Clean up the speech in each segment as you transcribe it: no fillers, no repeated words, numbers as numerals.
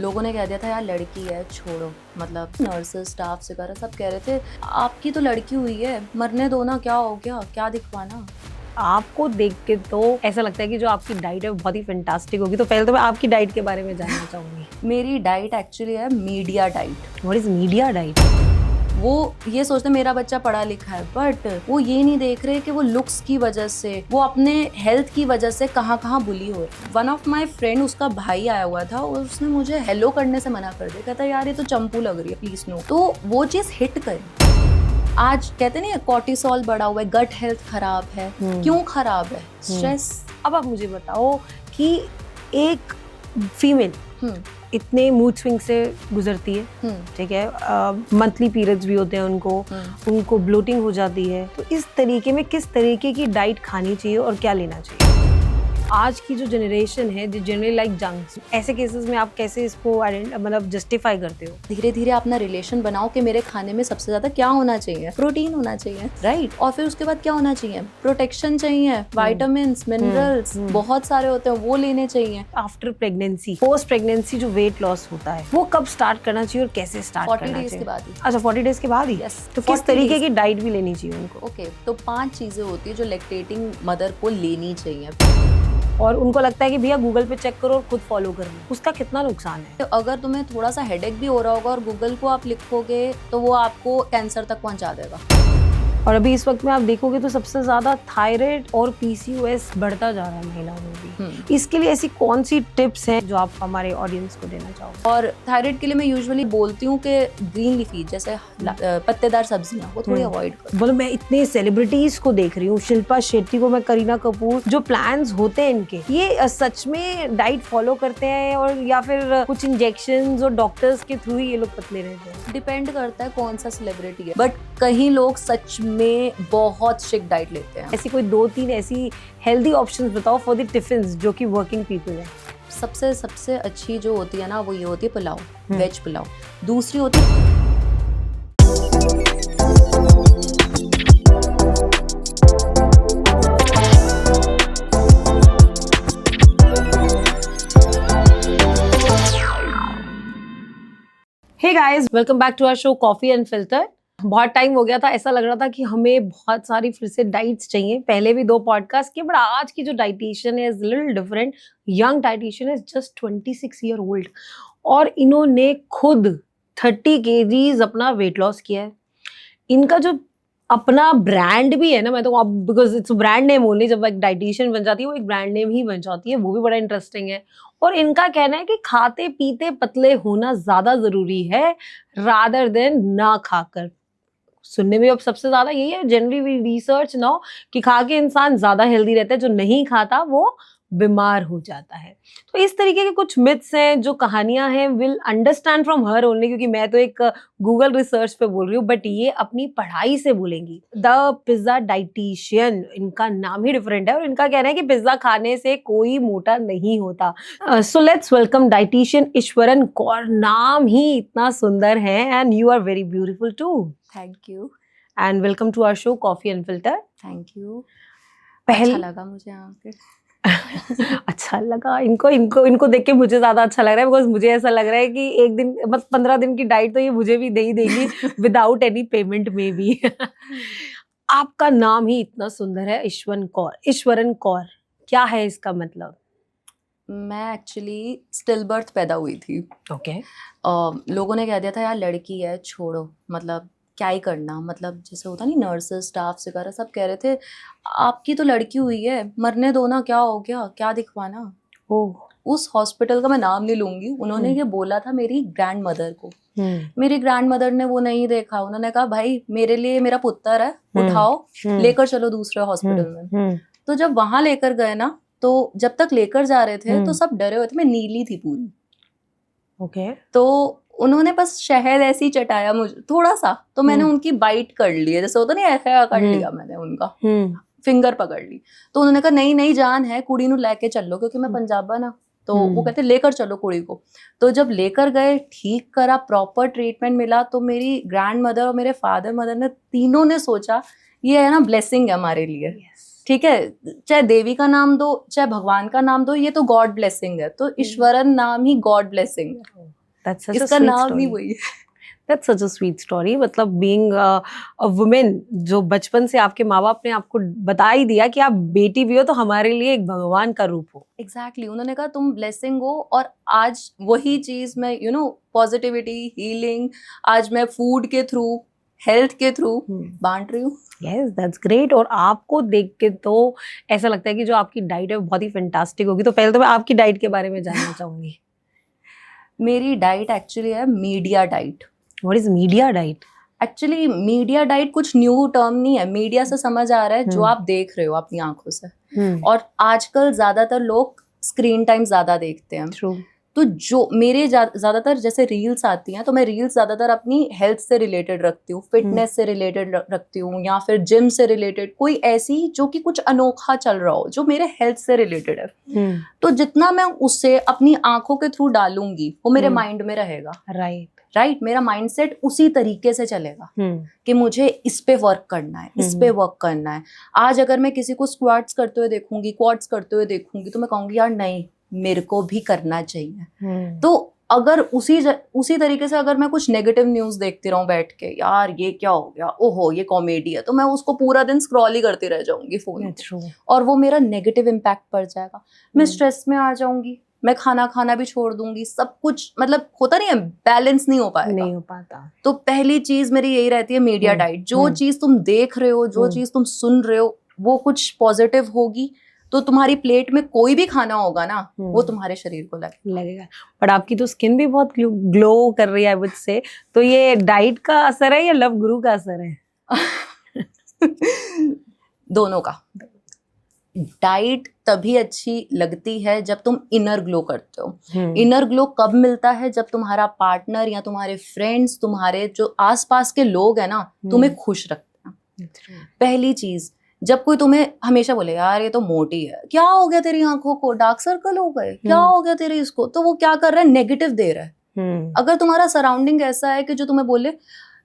लोगों ने कह दिया था यार लड़की है छोड़ो, मतलब नर्सेस स्टाफ से कर सब कह रहे थे आपकी तो लड़की हुई है, मरने दो ना, क्या हो गया, क्या दिखवाना। आपको देख के तो ऐसा लगता है कि जो आपकी डाइट है बहुत ही फैंटास्टिक होगी। तो पहले तो मैं आपकी डाइट के बारे में जानना चाहूंगी। मेरी डाइट एक्चुअली है media diet. What is media diet? वो ये सोचते मेरा बच्चा पढ़ा लिखा है, बट वो ये नहीं देख रहे कि वो लुक्स की वजह से, वो अपने हेल्थ की वजह से कहाँ कहाँ बुली हो रही। वन ऑफ माई फ्रेंड, उसका भाई आया हुआ था और उसने मुझे हेलो करने से मना कर दिया, कहता यार ये तो चंपू लग रही है, प्लीज नो। तो वो चीज हिट करी। आज कहते नहीं कॉर्टिसोल बढ़ा हुआ है, गट हेल्थ खराब है। क्यों खराब है? स्ट्रेस। अब आप मुझे बताओ कि एक फीमेल इतने मूड स्विंग से गुजरती है, ठीक है, मंथली पीरियड्स भी होते हैं उनको ब्लोटिंग हो जाती है, तो इस तरीके में किस तरीके की डाइट खानी चाहिए और क्या लेना चाहिए? आज की जो जनरेशन है जो जनरली लाइक जंक्स, ऐसे केसेस में आप कैसे इसको मतलब जस्टिफाई करते हो? धीरे धीरे अपना रिलेशन बनाओ कि मेरे खाने में सबसे ज्यादा क्या होना चाहिए, प्रोटीन होना चाहिए, राइट? और फिर उसके बाद क्या होना चाहिए, प्रोटेक्शन चाहिए, विटामिन्स, मिनरल्स बहुत सारे होते हैं, वो लेने चाहिए। आफ्टर प्रेगनेंसी, पोस्ट प्रेगनेंसी जो वेट लॉस होता है वो कब स्टार्ट करना चाहिए और कैसे स्टार्ट करना चाहिए? 40 डेज के बाद ही। अच्छा, 40 डेज के बाद ही? Yes, तो किस तरीके की डाइट भी लेनी चाहिए उनको? ओके, तो 5 चीजें होती है जो लैक्टेटिंग मदर को लेनी चाहिए। और उनको लगता है कि भैया गूगल पे चेक करो और खुद फॉलो कर लो, उसका कितना नुकसान है? तो अगर तुम्हें थोड़ा सा हेडेक भी हो रहा होगा और गूगल को आप लिखोगे तो वो आपको कैंसर तक पहुंचा देगा। और अभी इस वक्त में आप देखोगे तो सबसे ज्यादा थायराइड और पीसीओएस बढ़ता जा रहा है महिलाओं में भी। इसके लिए ऐसी कौन सी टिप्स हैं जो आप हमारे ऑडियंस को देना चाहोगे? और थायराइड के लिए मैं यूजुअली बोलती हूँ कि ग्रीन लीफी जैसे पत्तेदार सब्जियां वो थोड़ी अवॉइड करो। बोलो, मैं इतने सेलिब्रिटीज को देख रही हूँ, शिल्पा शेट्टी को, मैं करीना कपूर, जो प्लान्स होते हैं इनके, ये सच में डाइट फॉलो करते हैं और या फिर कुछ इंजेक्शंस और डॉक्टर्स के थ्रू ही ये लोग पतले रहते हैं? डिपेंड करता है कौन सा सेलिब्रिटी है, बट कहीं लोग सच में बहुत स्ट्रिक्ट डाइट लेते हैं। ऐसी कोई 2-3 ऐसी हेल्दी ऑप्शंस बताओ फॉर द टिफिन्स जो कि वर्किंग पीपल है। सबसे अच्छी जो होती है ना, वो ये होती है पुलाव, वेज पुलाव। दूसरी होती है hey guys, welcome back to our show coffee and filter. बहुत टाइम हो गया था, ऐसा लग रहा था कि हमें बहुत सारी फिर से डाइट्स चाहिए। पहले भी 2 पॉडकास्ट किए, बट आज की जो डाइटिशियन है is little different. Young dietitian is just 26 year old और इन्होंने खुद 30 kgs अपना वेट लॉस किया है। इनका जो अपना ब्रांड भी है ना, मैं तो अब because it's brand name only, जब एक डाइटिशियन बन जाती है वो एक ब्रांड नेम ही बन जाती है, वो भी बड़ा इंटरेस्टिंग है। और इनका कहना है कि खाते पीते पतले होना ज्यादा जरूरी है रादर देन ना खाकर। सुनने में अब सबसे ज्यादा यही है, जनरली रिसर्च नाउ, कि खा के इंसान ज्यादा हेल्दी रहता है, जो नहीं खाता वो बीमार हो जाता है। तो इस तरीके के कुछ मिथ्स हैं, जो कहानियां हैं, will understand from her only, क्योंकि मैं तो एक गूगल रिसर्च पे बोल रही हूँ, बट ये अपनी पढ़ाई से बोलेंगी। द पिज्जा डाइटिशियन, इनका नाम ही डिफरेंट है और इनका कहना है कि पिज्जा खाने से कोई मोटा नहीं होता। So let's welcome dietitian Ishwaran Kaur. नाम ही इतना सुंदर है and you are very beautiful too. Thank you and welcome to our show coffee and filter. Thank you. पहले अच्छा लगा मुझे यहाँ पे। अच्छा लगा इनको देख के मुझे ज्यादा अच्छा लग रहा है, बिकॉज मुझे ऐसा लग रहा है कि एक दिन बस 15 दिन की डाइट तो ये मुझे भी दे ही देंगी विदाउट एनी पेमेंट में भी। आपका नाम ही इतना सुंदर है, ईश्वरन कौर, क्या है इसका मतलब? मैं एक्चुअली स्टिल बर्थ पैदा हुई थी। ओके। लोगों ने कह दिया था यार लड़की है छोड़ो, मतलब क्या ही करना, मतलब जैसे होता नहीं नर्सेस स्टाफ से कर सब कह रहे थे आपकी तो लड़की हुई है, मरने दो ना, क्या हो गया, क्या दिखवाना। उस हॉस्पिटल का मैं नाम नहीं लूंगी, उन्होंने ये बोला था मेरी ग्रैंड मदर को। मेरी ग्रैंड मदर ने वो नहीं देखा, उन्होंने कहा भाई मेरे लिए मेरा पुत्र है, उठाओ लेकर चलो दूसरे हॉस्पिटल में। तो जब वहां लेकर गए ना, तो जब तक लेकर जा रहे थे तो सब डरे हुए थे, मैं नीली थी पूरी। ओके। तो उन्होंने बस शहद ऐसे ही चटाया मुझे थोड़ा सा, तो मैंने उनकी बाइट कर ली है, जैसे होता नहीं ऐसा कर लिया मैंने उनका, फिंगर पकड़ ली। तो उन्होंने कहा नहीं नहीं जान है, कुड़ी नू लेके चलो, क्योंकि मैं पंजाबा ना, तो वो कहते लेकर चलो कुड़ी को। तो जब लेकर गए, ठीक करा, प्रॉपर ट्रीटमेंट मिला, तो मेरी ग्रैंड मदर और मेरे फादर मदर ने तीनों ने सोचा ये है ना ब्लेसिंग है हमारे लिए। ठीक है, चाहे देवी का नाम दो चाहे भगवान का नाम दो, ये तो गॉड ब्लेसिंग है, तो ईश्वरन नाम ही गॉड ब्लेसिंग है। That's such a इसका sweet नाम ही story. वही है। That's such a sweet story. मतलब being a woman, जो बचपन से आपके माँ बाप ने आपको बता ही दिया कि आप बेटी भी हो तो हमारे लिए एक भगवान का रूप हो। एग्जैक्टली उन्होंने कहा तुम ब्लेसिंग हो, और आज वही चीज मैं पॉजिटिविटी, हीलिंग, आज मैं फूड के थ्रू, हेल्थ के थ्रू बांट रही हूँ। Yes, that's great. और आपको देख के तो ऐसा लगता है कि जो आपकी डाइट है वो बहुत ही फैंटास्टिक होगी। तो पहले तो मैं आपकी डाइट के बारे में जानना चाहूंगी। मेरी डाइट एक्चुअली है media diet. What is media diet? Actually media diet कुछ न्यू टर्म नहीं है, मीडिया से समझ आ रहा है जो आप देख रहे हो अपनी आंखों से। और आजकल ज्यादातर लोग स्क्रीन टाइम ज्यादा देखते हैं। True. तो जो मेरे ज्यादातर जैसे रील्स आती हैं, तो मैं रील्स ज्यादातर अपनी हेल्थ से रिलेटेड रखती हूँ, फिटनेस से रिलेटेड रखती हूँ, या फिर जिम से रिलेटेड कोई ऐसी जो कि कुछ अनोखा चल रहा हो जो मेरे हेल्थ से रिलेटेड है। तो जितना मैं उससे अपनी आंखों के थ्रू डालूंगी वो मेरे माइंड में रहेगा। राइट, मेरा माइंडसेट उसी तरीके से चलेगा कि मुझे इस पे वर्क करना है, इस पे वर्क करना है। आज अगर मैं किसी को स्क्वाट्स करते हुए देखूंगी, क्वाड्स करते हुए देखूंगी, तो मैं कहूंगी यार नहीं, मेरे को भी करना चाहिए। तो अगर उसी तरीके से अगर मैं कुछ नेगेटिव न्यूज देखती रहूं बैठ के, यार ये क्या हो गया, ओहो ये कॉमेडी है, तो मैं उसको पूरा दिन स्क्रॉल ही करती रह जाऊंगी फोन पे, और वो मेरा नेगेटिव इम्पैक्ट पड़ जाएगा। मैं स्ट्रेस में आ जाऊंगी, मैं खाना खाना भी छोड़ दूंगी, सब कुछ मतलब होता नहीं है, बैलेंस नहीं हो पाता। तो पहली चीज मेरी यही रहती है मीडिया डाइट। जो चीज तुम देख रहे हो, जो चीज तुम सुन रहे हो, वो कुछ पॉजिटिव होगी तो तुम्हारी प्लेट में कोई भी खाना होगा ना, वो तुम्हारे शरीर को लगेगा। बट आपकी तो स्किन भी बहुत ग्लो कर रही है मुझसे, तो ये डाइट का असर है या लव गुरु का असर है? दोनों का। डाइट तभी अच्छी लगती है जब तुम इनर ग्लो करते हो। इनर ग्लो कब मिलता है? जब तुम्हारा पार्टनर या तुम्हारे फ्रेंड्स, तुम्हारे जो आसपास के लोग हैं ना, तुम्हें खुश रखते हैं। पहली चीज, जब कोई तुम्हें हमेशा बोले यार ये तो मोटी है, क्या हो गया तेरी आंखों को, डार्क सर्कल हो गए, क्या हो गया तेरी इसको, तो वो क्या कर रहा है, नेगेटिव दे रहा है। अगर तुम्हारा सराउंडिंग ऐसा है कि जो तुम्हें बोले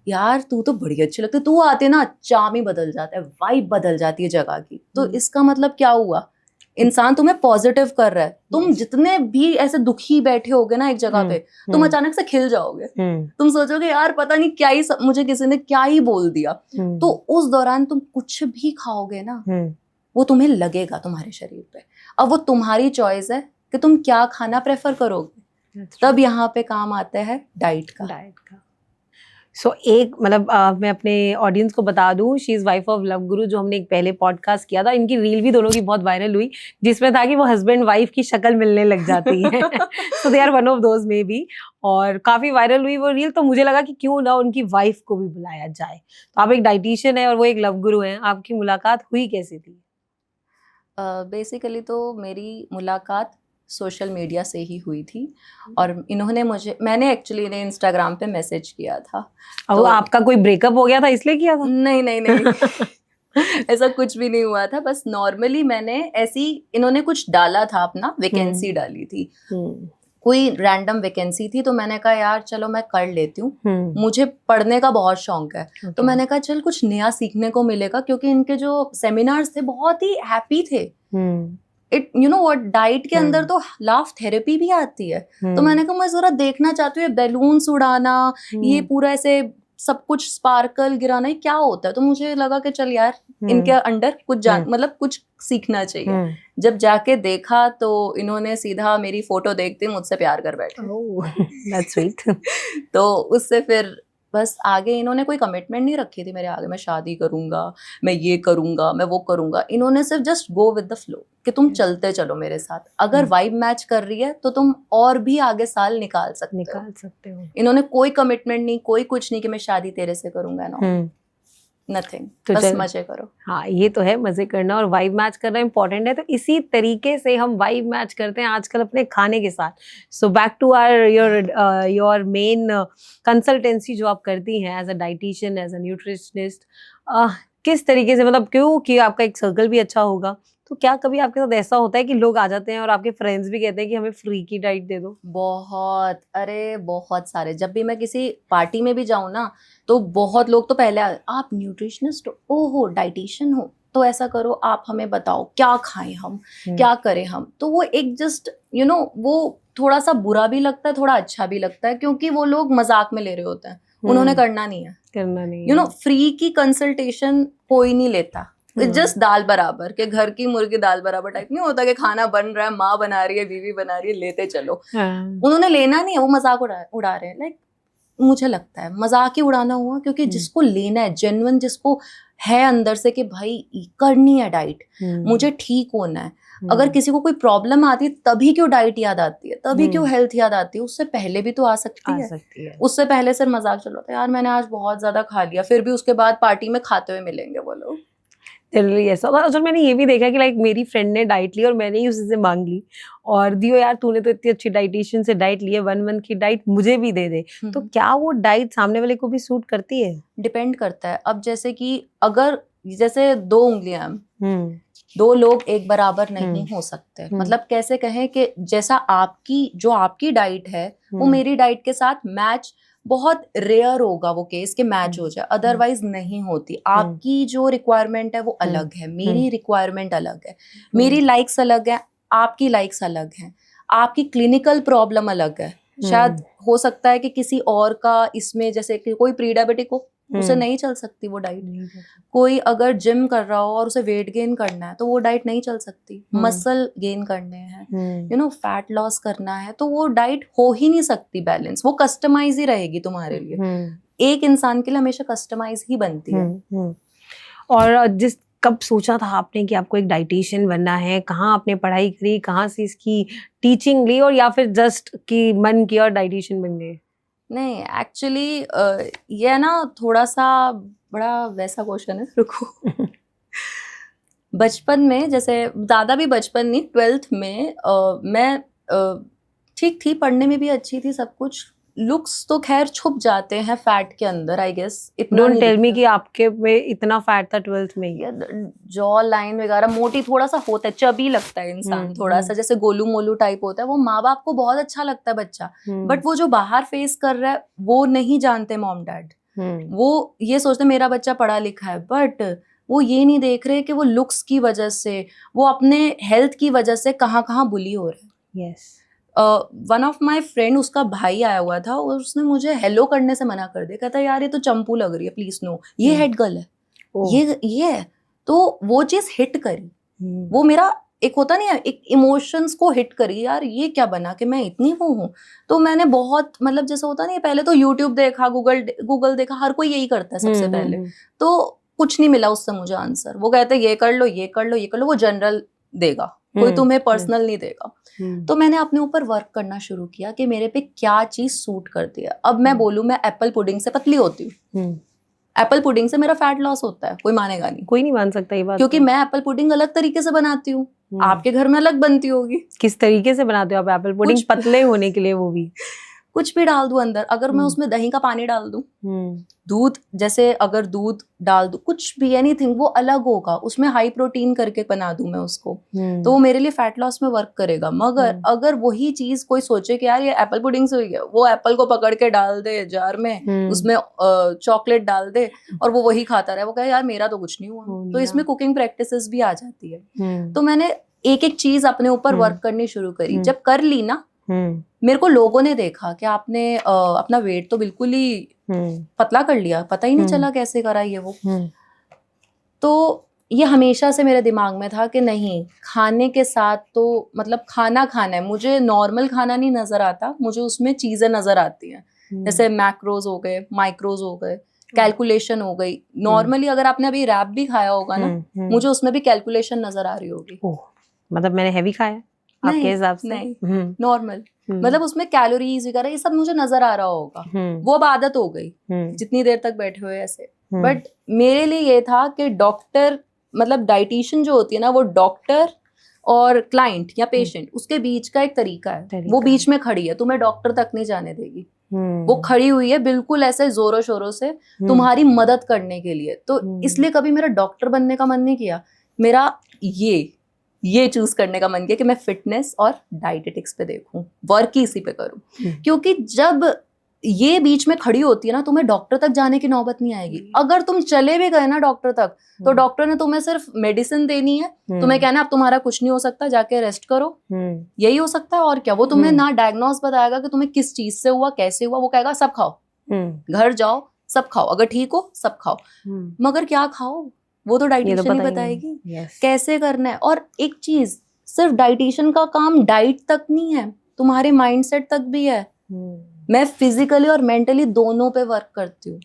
यार तू तो बड़ी अच्छी लगती है, तू आते ना चाम ही बदल जाता है, वाइब बदल जाती है जगह की, तो इसका मतलब क्या हुआ, इंसान तुम्हें पॉजिटिव कर रहा है। तुम जितने भी ऐसे दुखी बैठे होगे ना एक जगह पे, तुम अचानक से खिल जाओगे। तुम सोचोगे यार पता नहीं क्या ही मुझे किसी ने क्या ही बोल दिया। तो उस दौरान तुम कुछ भी खाओगे ना, वो तुम्हें लगेगा तुम्हारे शरीर पे। अब वो तुम्हारी चॉइस है कि तुम क्या खाना प्रेफर करोगे। तब यहाँ पे काम आता है डाइट का। सो एक मतलब मैं अपने ऑडियंस को बता दूं, she is wife of love गुरु, जो हमने एक पहले पॉडकास्ट किया था, इनकी रील भी दोनों की बहुत वायरल हुई, जिसमें था कि वो हस्बैंड वाइफ की शक्ल मिलने लग जाती है। So they are one of those maybe, और काफी वायरल हुई वो रील। तो मुझे लगा कि क्यों ना उनकी वाइफ को भी बुलाया जाए। तो आप एक डाइटिशियन है और वो एक लव गुरु है, आपकी मुलाकात हुई कैसे थी? बेसिकली तो मेरी मुलाकात सोशल मीडिया से ही हुई थी, और मैंने एक्चुअली इन्हें इंस्टाग्राम पे मैसेज किया था। तो आपका कोई ब्रेकअप हो गया था इसलिए किया था? नहीं। ऐसा कुछ भी नहीं हुआ था, बस नॉर्मली मैंने ऐसी, इन्होंने कुछ डाला था, अपना वैकेंसी डाली थी, कोई रैंडम वैकेंसी थी, तो मैंने कहा यार चलो मैं कर लेती हूँ। मुझे पढ़ने का बहुत शौक है, तो मैंने कहा चल कुछ नया सीखने को मिलेगा, क्योंकि इनके जो सेमिनार्स थे बहुत ही हैप्पी थे। इट व्हाट, डाइट के अंदर तो लाफ थेरेपी भी आती है। तो मैंने कहा मैं जरा देखना चाहती हूँ बैलून्स उड़ाना, ये पूरा ऐसे सब कुछ स्पार्कल गिराना, ये क्या होता है। तो मुझे लगा कि चल यार इनके अंडर कुछ मतलब कुछ सीखना चाहिए। जब जाके देखा तो इन्होंने सीधा मेरी फोटो देखते मुझसे प्यार कर बैठे। That's sweet. तो उससे फिर बस आगे इन्होंने कोई कमिटमेंट नहीं रखी थी मेरे आगे, मैं शादी करूंगा, मैं ये करूंगा, मैं वो करूंगा। इन्होंने सिर्फ just go with the flow कि तुम चलते चलो मेरे साथ, अगर वाइब मैच कर रही है तो तुम और भी आगे साल निकाल सकते हो। इन्होंने कोई कमिटमेंट नहीं, कोई कुछ नहीं कि मैं शादी तेरे से करूंगा, ना नथिंग, तो बस मजे करो। हाँ, ये तो है, मजे करना और वाइब मैच करना इम्पोर्टेंट है। तो इसी तरीके से हम वाइब मैच करते हैं आजकल अपने खाने के साथ। So back to your main consultancy जो आप करती हैं as a dietitian, as a nutritionist, किस तरीके से, मतलब क्योंकि आपका एक सर्कल भी अच्छा होगा, तो क्या कभी आपके साथ ऐसा होता है कि लोग आ जाते हैं और आपके फ्रेंड्स भी कहते हैं कि हमें फ्री की डाइट दे दो? बहुत, अरे बहुत सारे। जब भी मैं किसी पार्टी में भी जाऊं ना, तो बहुत लोग तो पहले आप न्यूट्रिशनिस्ट हो, ओहो डाइटिशियन हो, तो ऐसा करो, आप हमें बताओ क्या खाएं हम, क्या करें हम। तो वो एक जस्ट वो थोड़ा सा बुरा भी लगता है, थोड़ा अच्छा भी लगता है, क्योंकि वो लोग मजाक में ले रहे होते हैं, उन्होंने करना नहीं है। फ्री की कंसल्टेशन कोई नहीं लेता, जस्ट दाल बराबर के घर की मुर्गी दाल बराबर टाइप नहीं होता कि खाना बन रहा है, माँ बना रही है, बीवी बना रही है, लेते चलो। उन्होंने लेना नहीं है, वो मजाक उड़ा रहे हैं। लाइक मुझे लगता है मजाक ही उड़ाना हुआ, क्योंकि जिसको लेना है, जेन्युइन जिसको है अंदर से कि भाई करनी है डाइट, मुझे ठीक होना है। अगर किसी को कोई प्रॉब्लम आती है तभी क्यों डाइट याद आती है, तभी क्यों हेल्थ याद आती है, उससे पहले भी तो आ सकती है। उससे पहले सिर्फ मजाक चल रहा था, यार मैंने आज बहुत ज्यादा खा लिया, फिर भी उसके बाद पार्टी में खाते हुए मिलेंगे वो लोग। जनरली ऐसा। और मैंने ये भी देखा कि लाइक मेरी फ्रेंड ने डाइट ली और मैंने ही उसी से मांग ली, और दियो यार तूने तो इतनी अच्छी डाइटिशियन से डाइट ली है, 1 मंथ की डाइट मुझे भी दे दे। तो क्या वो डाइट सामने वाले को भी सूट करती है? डिपेंड करता है। अब जैसे कि अगर जैसे 2 उंगलियां, 2 लोग एक बराबर नहीं हो सकते। मतलब कैसे कहें कि जैसा आपकी डाइट है वो मेरी डाइट के साथ मैच, बहुत रेयर होगा वो केस के मैच हो जाए, अदरवाइज नहीं होती। आपकी जो रिक्वायरमेंट है वो अलग है, मेरी रिक्वायरमेंट अलग है, मेरी लाइक्स अलग है, आपकी लाइक्स अलग है, आपकी क्लिनिकल प्रॉब्लम अलग है। शायद हो सकता है कि किसी और का इसमें, जैसे कि कोई प्री डायबिटिक हो, उसे नहीं चल सकती वो डाइट। कोई अगर जिम कर रहा हो और उसे वेट गेन करना है तो वो डाइट नहीं चल सकती। मसल गेन करने हैं, फैट लॉस करना है, तो वो डाइट हो ही नहीं सकती बैलेंस, वो कस्टमाइज ही रहेगी तुम्हारे लिए। एक इंसान के लिए हमेशा कस्टमाइज ही बनती है। और कब सोचा था आपने कि आपको एक डाइटिशियन बनना है? कहाँ आपने पढ़ाई करी, कहाँ से इसकी टीचिंग ली, और या फिर जस्ट कि मन किया और डाइटिशियन बन गए? नहीं, एक्चुअली ये ना थोड़ा सा बड़ा वैसा क्वेश्चन है, रुको। बचपन में, जैसे ज़्यादा भी बचपन नहीं, 12th में मैं ठीक थी, पढ़ने में भी अच्छी थी, सब कुछ। लुक्स तो खैर छुप जाते हैं फैट के अंदर, I guess. Don't tell me कि आपके में इतना फैट था 12th में ही। जॉ लाइन वगैरह मोटी थोड़ा सा होता है, चबी लगता है इंसान, थोड़ा सा जैसे गोलू मोलू टाइप होता है। वो माँ बाप को बहुत अच्छा लगता है बच्चा, बट वो जो बाहर फेस कर रहा है वो नहीं जानते मॉम डैड। वो ये सोचते मेरा बच्चा पढ़ा लिखा है, बट वो ये नहीं देख रहे कि वो लुक्स की वजह से, वो अपने हेल्थ की वजह से कहाँ कहाँ बुली हो रहे हैं। वन ऑफ माई फ्रेंड, उसका भाई आया हुआ था और उसने मुझे हेलो करने से मना कर दिया। कहता यार ये तो चंपू लग रही है, प्लीज नो, ये हेड गर्ल है, ये है। तो वो चीज हिट करी, वो मेरा एक होता नहीं है, एक इमोशंस को हिट करी। यार ये क्या बना कि मैं इतनी वो हूँ। तो मैंने बहुत, मतलब जैसे होता नहीं, पहले तो यूट्यूब देखा, गूगल देखा, हर कोई यही करता है सबसे पहले। तो कुछ नहीं मिला उससे मुझे आंसर। वो कहते ये कर लो, ये कर लो, ये कर लो, वो जनरल देगा, कोई तुम्हें पर्सनल नहीं देगा। तो मैंने अपने ऊपर वर्क करना शुरू किया कि मेरे पे क्या चीज सूट करती है। अब मैं बोलूं, मैं एप्पल पुडिंग से पतली होती हूँ, एप्पल पुडिंग से मेरा फैट लॉस होता है, कोई मानेगा नहीं, कोई नहीं मान सकता ये बात, क्योंकि मैं एप्पल पुडिंग अलग तरीके से बनाती हूँ, आपके घर में अलग बनती होगी। किस तरीके से बनाते हो आप एप्पल पुडिंग? पतले होने के लिए वो भी कुछ भी डाल दूं अंदर। अगर मैं उसमें दही का पानी डाल दूं, दूध, जैसे अगर दूध डाल दूं, कुछ भी, एनीथिंग, वो अलग होगा। उसमें हाई प्रोटीन करके बना दूं मैं उसको, तो वो मेरे लिए फैट लॉस में वर्क करेगा। मगर अगर वही चीज कोई सोचे कि यार ये एप्पल पुडिंग से हुई है, वो एप्पल को पकड़ के डाल दे जार में, उसमें चॉकलेट डाल दे और वो वही खाता रहे, वो कहे यार मेरा तो कुछ नहीं हुआ। तो इसमें कुकिंग प्रैक्टिसेस भी आ जाती है। तो मैंने एक एक चीज अपने ऊपर वर्क करनी शुरू करी। जब कर ली ना, मेरे को लोगों ने देखा कि आपने अपना वेट तो बिल्कुल ही पतला कर लिया, पता ही नहीं चला कैसे करा ये वो। तो ये हमेशा से मेरे दिमाग में था कि नहीं, खाने के साथ तो मतलब खाना खाना है। मुझे नॉर्मल खाना नहीं नजर आता, मुझे उसमें चीजें नजर आती हैं, जैसे मैक्रोज हो गए, माइक्रोज हो गए, कैलकुलेशन हो गई। नॉर्मली अगर आपने अभी रैप भी खाया होगा ना, मुझे उसमें भी कैलकुलेशन नजर आ रही होगी। मतलब मैंने हैवी खाया आपके हिसाब से? नहीं, नॉर्मल, मतलब उसमें कैलोरीज वगैरह ये सब मुझे नजर आ रहा होगा। वो अब आदत हो गई, जितनी देर तक बैठे हुए ऐसे। बट मेरे लिए ये था कि डॉक्टर, मतलब डाइटिशियन जो होती है ना, वो डॉक्टर और क्लाइंट या पेशेंट, उसके बीच का एक तरीका है। वो बीच में खड़ी है, तुम्हें डॉक्टर तक नहीं जाने देगी। वो खड़ी हुई है बिल्कुल ऐसे जोरों शोरों से तुम्हारी मदद करने के लिए। तो इसलिए कभी मेरा डॉक्टर बनने का मन नहीं किया, मेरा ये चूज करने का मन किया कि मैं फिटनेस और डाइटेटिक्स पे देखूं, वर्क ही इसी पे करूं। क्योंकि जब ये बीच में खड़ी होती है ना, तुम्हें डॉक्टर तक जाने की नौबत नहीं आएगी। अगर तुम चले भी गए ना डॉक्टर तक, तो डॉक्टर ने तुम्हें सिर्फ मेडिसिन देनी है, तुम्हें कहना है अब तुम्हारा कुछ नहीं हो सकता, जाके रेस्ट करो, यही हो सकता है और क्या। वो तुम्हें ना डायग्नोस बताएगा कि तुम्हें किस चीज से हुआ, कैसे हुआ, वो कहेगा सब खाओ, घर जाओ सब खाओ, अगर ठीक हो सब खाओ, मगर क्या खाओ वो तो डाइटिशियन ही बताएगी कैसे करना है। और एक चीज, सिर्फ डाइटिशियन का काम डाइट तक नहीं है, तुम्हारे माइंडसेट तक भी है। मैं फिजिकली और मेंटली दोनों पे वर्क करती हूँ।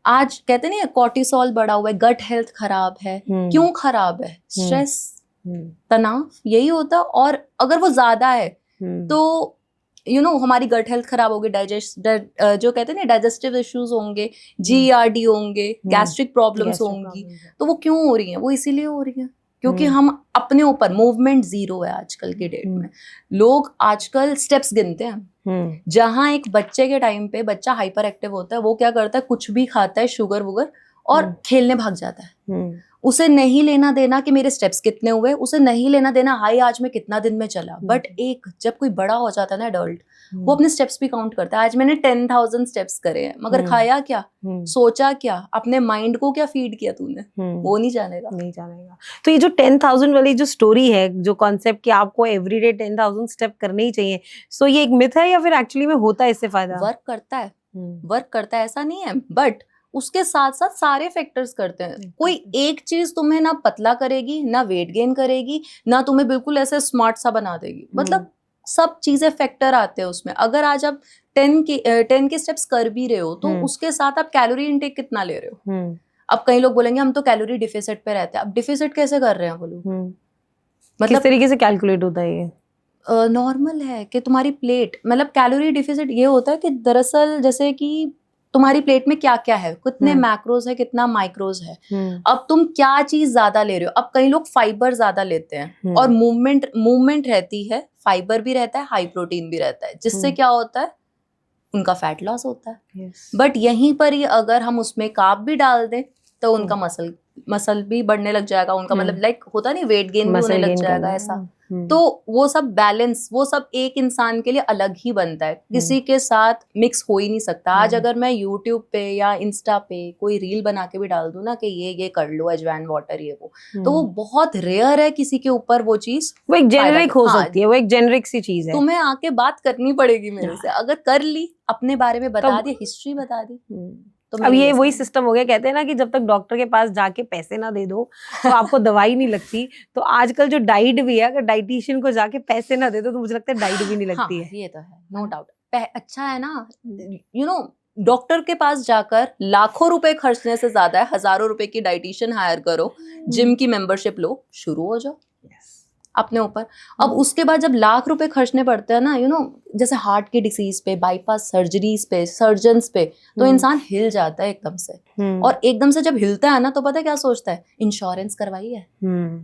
आज कहते नहीं है कॉर्टिसोल बढ़ा हुआ है, गट हेल्थ खराब है, क्यों खराब है? स्ट्रेस, तनाव, यही होता। और अगर वो ज्यादा है तो हमारी गट हेल्थ खराब होगी, जो कहते हैं ना डाइजेस्टिव इश्यूज होंगे, GERD होंगे, गैस्ट्रिक प्रॉब्लम्स होंगी। तो वो क्यों हो रही हैं? वो इसीलिए हो रही हैं क्योंकि हम अपने ऊपर, मूवमेंट जीरो है आजकल की डेट में। लोग आजकल स्टेप्स गिनते हैं, जहां एक बच्चे के टाइम पे बच्चा हाइपर एक्टिव होता है, वो क्या करता है, कुछ भी खाता है, शुगर वुगर, और खेलने भाग जाता है। उसे नहीं लेना देना कि मेरे स्टेप्स कितने हुए, उसे नहीं लेना देना हाई आज मैं कितना दिन में चला। बट एक जब कोई बड़ा हो जाता है ना एडल्ट, वो अपने स्टेप्स भी काउंट करता है। आज मैंने 10,000 स्टेप्स करे हैं, मगर खाया क्या, सोचा क्या, अपने माइंड को क्या फीड किया तूने, वो नहीं जानेगा। तो ये जो 10,000 वाली जो स्टोरी है, जो कॉन्सेप्ट कि आपको एवरीडे 10,000 स्टेप करने ही चाहिए, सो ये एक मिथ है या फिर एक्चुअली में होता है इससे फायदा? वर्क करता है ऐसा नहीं है, बट उसके साथ साथ सारे फैक्टर्स करते हैं। कोई एक चीज तुम्हें ना पतला करेगी, ना वेट गेन करेगी, ना तुम्हें बिल्कुल ऐसे स्मार्ट सा बना देगी। मतलब सब चीजें फैक्टर आते हैं उसमें। अगर आज आप 10 के स्टेप्स कर भी रहे हो, तो उसके साथ आप कैलोरी इनटेक कितना ले रहे हो? अब कई लोग बोलेंगे हम तो कैलोरी डिफिसिट पे रहते हैं। अब डिफिसिट कैसे कर रहे हैं वो लोग? मतलब किस तरीके से कैलकुलेट होता है ये? नॉर्मल है कि तुम्हारी प्लेट, मतलब कैलोरी डिफिसिट ये होता है कि दरअसल जैसे कि तुम्हारी प्लेट में क्या क्या है, कितने मैक्रोज है, कितना माइक्रोज है। अब तुम क्या चीज ज्यादा ले रहे हो? अब कई लोग फाइबर ज्यादा लेते हैं और मूवमेंट रहती है, फाइबर भी रहता है, हाई प्रोटीन भी रहता है, जिससे क्या होता है, उनका फैट लॉस होता है। बट यहीं पर ही अगर हम उसमें कार्ब भी डाल दें तो उनका मसल भी बढ़ने लग जाएगा, उनका मतलब लाइक होता नहीं, वेट गेन भी होने लग जाएगा ऐसा। तो वो सब बैलेंस, वो सब एक इंसान के लिए अलग ही बनता है, किसी के साथ मिक्स हो ही नहीं सकता। आज अगर मैं YouTube पे या इंस्टा पे कोई रील बना के भी डाल दूं ना कि ये कर लो अजवाइन वाटर ये वो, तो वो बहुत रेयर है किसी के ऊपर वो चीज, वो एक जेनेरिक हो सकती है, वो एक जेनेरिक सी चीज है। तुम्हें आके बात करनी पड़ेगी मेरे से, अगर कर ली, अपने बारे में बता दी, हिस्ट्री बता दी। तो अब ये वही सिस्टम हो गया, कहते हैं ना कि जब तक डॉक्टर के पास जाके पैसे ना दे दो तो आपको दवाई नहीं लगती। तो आजकल जो डाइट भी है, अगर डाइटिशियन को जाके पैसे ना दे दो तो मुझे लगता है डाइट भी नहीं लगती है। ये तो है, नो डाउट। अच्छा है ना, डॉक्टर के पास जाकर लाखों रुपए खर्चने से ज्यादा है हजारों रुपए की डाइटिशियन हायर करो, जिम की मेंबरशिप लो, शुरू हो जाओ अपने ऊपर। अब उसके बाद जब लाख रुपए खर्चने पड़ते हैं ना, जैसे हार्ट की डिसीज पे, बाईपास सर्जरीज पे, सर्जन्स पे, तो इंसान हिल जाता है एकदम से। और एकदम से जब हिलता है ना, तो पता है क्या सोचता है, इंश्योरेंस करवाई है।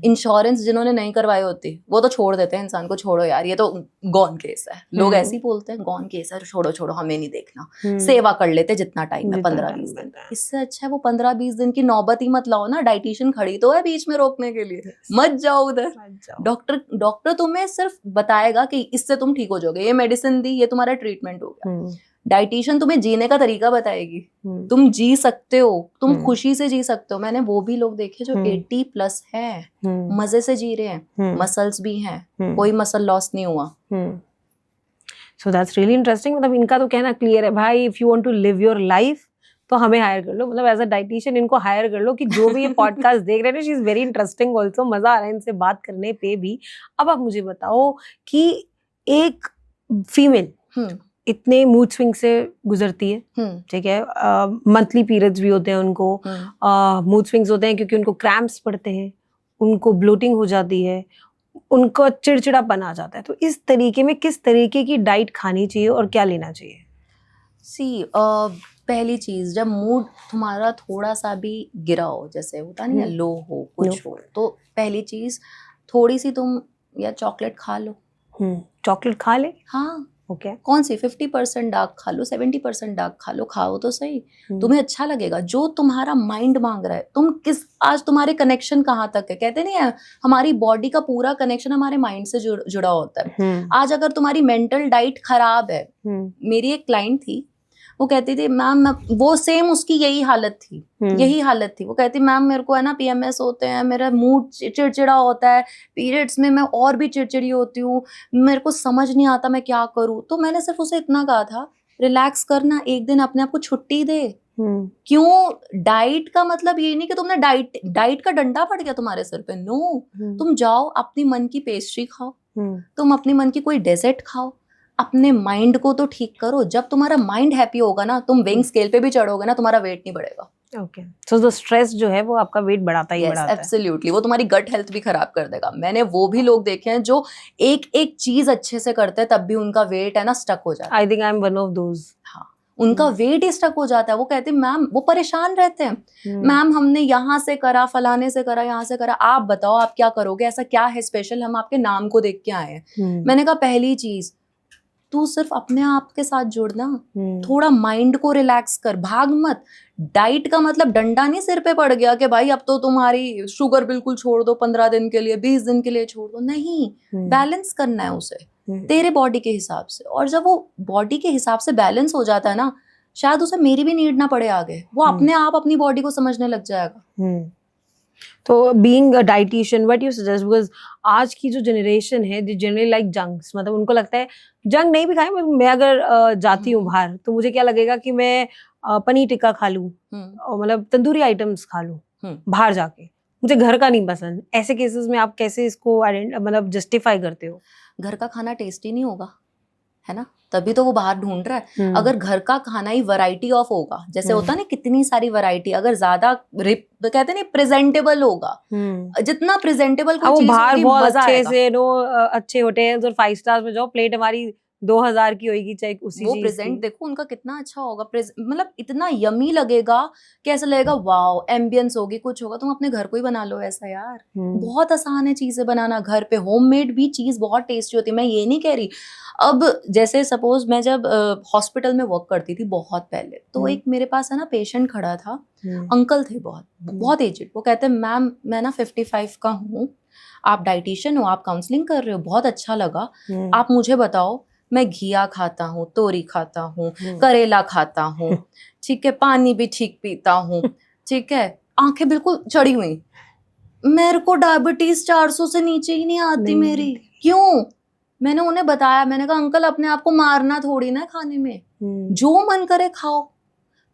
इंश्योरेंस जिन्होंने नहीं करवाई होती वो तो छोड़ देते हैं इंसान को, छोड़ो यार ये तो गॉन केस है, लोग ऐसे ही बोलते हैं, गॉन केस है, छोड़ो हमें नहीं देखना, सेवा कर लेते जितना टाइम है, 15-20 दिन। इससे अच्छा है वो 15-20 दिन की नौबत ही मत लाओ ना, डाइटिशियन खड़ी तो है बीच में रोकने के लिए, मत जाओ उधर। डॉक्टर तुम्हें सिर्फ बताएगा कि इससे तुम ठीक हो जाओगे, ये मेडिसिन दी, ये तुम्हारा ट्रीटमेंट हो गया। डाइटिशियन तुम्हें जीने का तरीका बताएगी, तुम जी सकते हो, तुम खुशी से जी सकते हो। मैंने वो भी लोग देखे जो 80+ है, मजे से जी रहे हैं, मसल्स भी हैं, कोई मसल लॉस नहीं हुआ। So that's really interesting. मतलब इनका तो कहना क्लियर है भाई, if you want to live your life तो हमें हायर कर लो, मतलब एज अ डाइटिशियन इनको हायर कर लो, कि जो भी ये पॉडकास्ट देख रहे हैं, she is very interesting also, मजा आ रहा है इनसे बात करने पे भी। अब आप मुझे बताओ कि एक फीमेल इतने मूड स्विंग से गुजरती है, ठीक है, मंथली पीरियड्स भी होते हैं उनको, मूड स्विंग्स होते हैं क्योंकि उनको क्रैम्प्स पड़ते हैं, उनको ब्लोटिंग हो जाती है, उनको चिड़चिड़ापन आ जाता है। तो इस तरीके में किस तरीके की डाइट खानी चाहिए और क्या लेना चाहिए? पहली चीज, जब मूड तुम्हारा थोड़ा सा भी गिरा हो, जैसे होता नहीं है, लो हो, कुछ हो, तो पहली चीज थोड़ी सी तुम या चॉकलेट खा लो। चॉकलेट खा ले? हाँ, ओके। कौन सी 50% डार्क खा लो, 70% डार्क खा लो, खाओ तो सही, तुम्हें अच्छा लगेगा। जो तुम्हारा माइंड मांग रहा है, तुम आज तुम्हारे कनेक्शन कहाँ तक है, कहते नहीं है हमारी बॉडी का पूरा कनेक्शन हमारे माइंड से जुड़ा होता है। आज अगर तुम्हारी मेंटल डाइट खराब है, मेरी एक क्लाइंट थी, वो कहती थी मैम वो सेम उसकी यही हालत थी, यही हालत थी। वो कहती मैम मेरे को है ना PMS होते हैं, मेरा मूड चिड़चिड़ा होता है, पीरियड्स में मैं और भी चिड़चिड़ी होती हूँ, मेरे को समझ नहीं आता मैं क्या करूँ। तो मैंने सिर्फ उसे इतना कहा था, रिलैक्स करना, एक दिन अपने आप को छुट्टी दे। क्यों? डाइट का मतलब ये नहीं कि तुमने डाइट का डंडा पड़ गया तुम्हारे सिर पे, नो। तुम जाओ अपनी मन की पेस्ट्री खाओ, तुम अपनी मन की कोई डेजर्ट खाओ, अपने माइंड को तो ठीक करो। जब तुम्हारा माइंड हैप्पी होगा ना, तुम वेइंग स्केल पे भी चढ़ोगे ना, तुम्हारा वेट नहीं बढ़ेगा। ओके, सो द स्ट्रेस जो है वो आपका वेट बढ़ाता ही बढ़ाता है। एब्सोल्युटली, वो तुम्हारी गट हेल्थ भी खराब कर देगा। मैंने वो भी लोग देखे हैं जो एक एक चीज अच्छे से करते हैं तब भी उनका वेट है ना स्टक हो जाता है। I think I am one of those. हाँ, उनका वेट ही स्टक हो जाता है। वो कहते हैं मैम, वो परेशान रहते हैं, मैम हमने यहाँ से करा, फलाने से करा, यहाँ से करा, आप बताओ आप क्या करोगे, ऐसा क्या है स्पेशल, हम आपके नाम को देख के आए हैं। मैंने कहा पहली चीज, तू सिर्फ अपने आप के साथ जुड़ना, थोड़ा माइंड को रिलैक्स कर, भाग मत। डाइट का मतलब डंडा नहीं सिर पे पड़ गया कि भाई अब तो तुम्हारी शुगर बिल्कुल छोड़ दो, 15 दिन के लिए, 20 दिन के लिए छोड़ दो, नहीं। बैलेंस करना है उसे तेरे बॉडी के हिसाब से। और जब वो बॉडी के हिसाब से बैलेंस हो जाता है ना, शायद उसे मेरी भी नीड ना पड़े आगे, वो अपने आप अपनी बॉडी को समझने लग जाएगा। तो being a dietitian, what you suggest, because आज की जो जनरेशन है दे जनरली लाइक जंक्स, मतलब उनको लगता है जंक नहीं भी खाए, मैं अगर जाती हूँ बाहर तो मुझे क्या लगेगा कि मैं पनीर टिक्का खा लूँ, और मतलब तंदूरी आइटम्स खा लूँ बाहर जाके, मुझे घर का नहीं पसंद। ऐसे केसेस में आप कैसे इसको मतलब जस्टिफाई करते हो? घर का खाना टेस्टी नहीं होगा, है ना, तभी तो वो बाहर ढूंढ रहा है। अगर घर का खाना ही वैरायटी ऑफ होगा, जैसे होता ना कितनी सारी वैरायटी, अगर ज्यादा कहते नहीं प्रेजेंटेबल होगा, जितना प्रेजेंटेबल कोई चीज बाहर होगी, बहुत मजा अच्छे आएगा। से अच्छे होटल्स और 5 स्टार में जाओ, प्लेट हमारी 2000 की होगी, चाहे उसी वो चीज प्रेजेंट की। देखो उनका कितना अच्छा होगा, मतलब इतना यमी लगेगा, कैसा लगेगा, वाओ, एम्बियंस होगी, कुछ होगा। तुम अपने घर को ही बना लो ऐसा यार, बहुत आसान है चीजें बनाना घर पे। होममेड भी चीज बहुत टेस्टी होती है, मैं ये नहीं कह रही। अब जैसे सपोज मैं जब हॉस्पिटल में वर्क करती थी बहुत पहले, तो एक मेरे पास है ना पेशेंट खड़ा था, अंकल थे, बहुत एजेड। वो कहते मैम मैं ना 55 का हूँ, आप डाइटिशियन हो, आप काउंसलिंग कर रहे हो, बहुत अच्छा लगा, आप मुझे बताओ, मैं घिया खाता हूँ, तोरी खाता हूँ, करेला खाता हूँ, ठीक है, पानी भी ठीक पीता हूँ, ठीक है, आंखें बिल्कुल चढ़ी हुई, मेरे को डायबिटीज 400 से नीचे ही नहीं आती मेरी, क्यों? मैंने उन्हें बताया, मैंने कहा अंकल अपने आप को मारना थोड़ी ना खाने में, जो मन करे खाओ,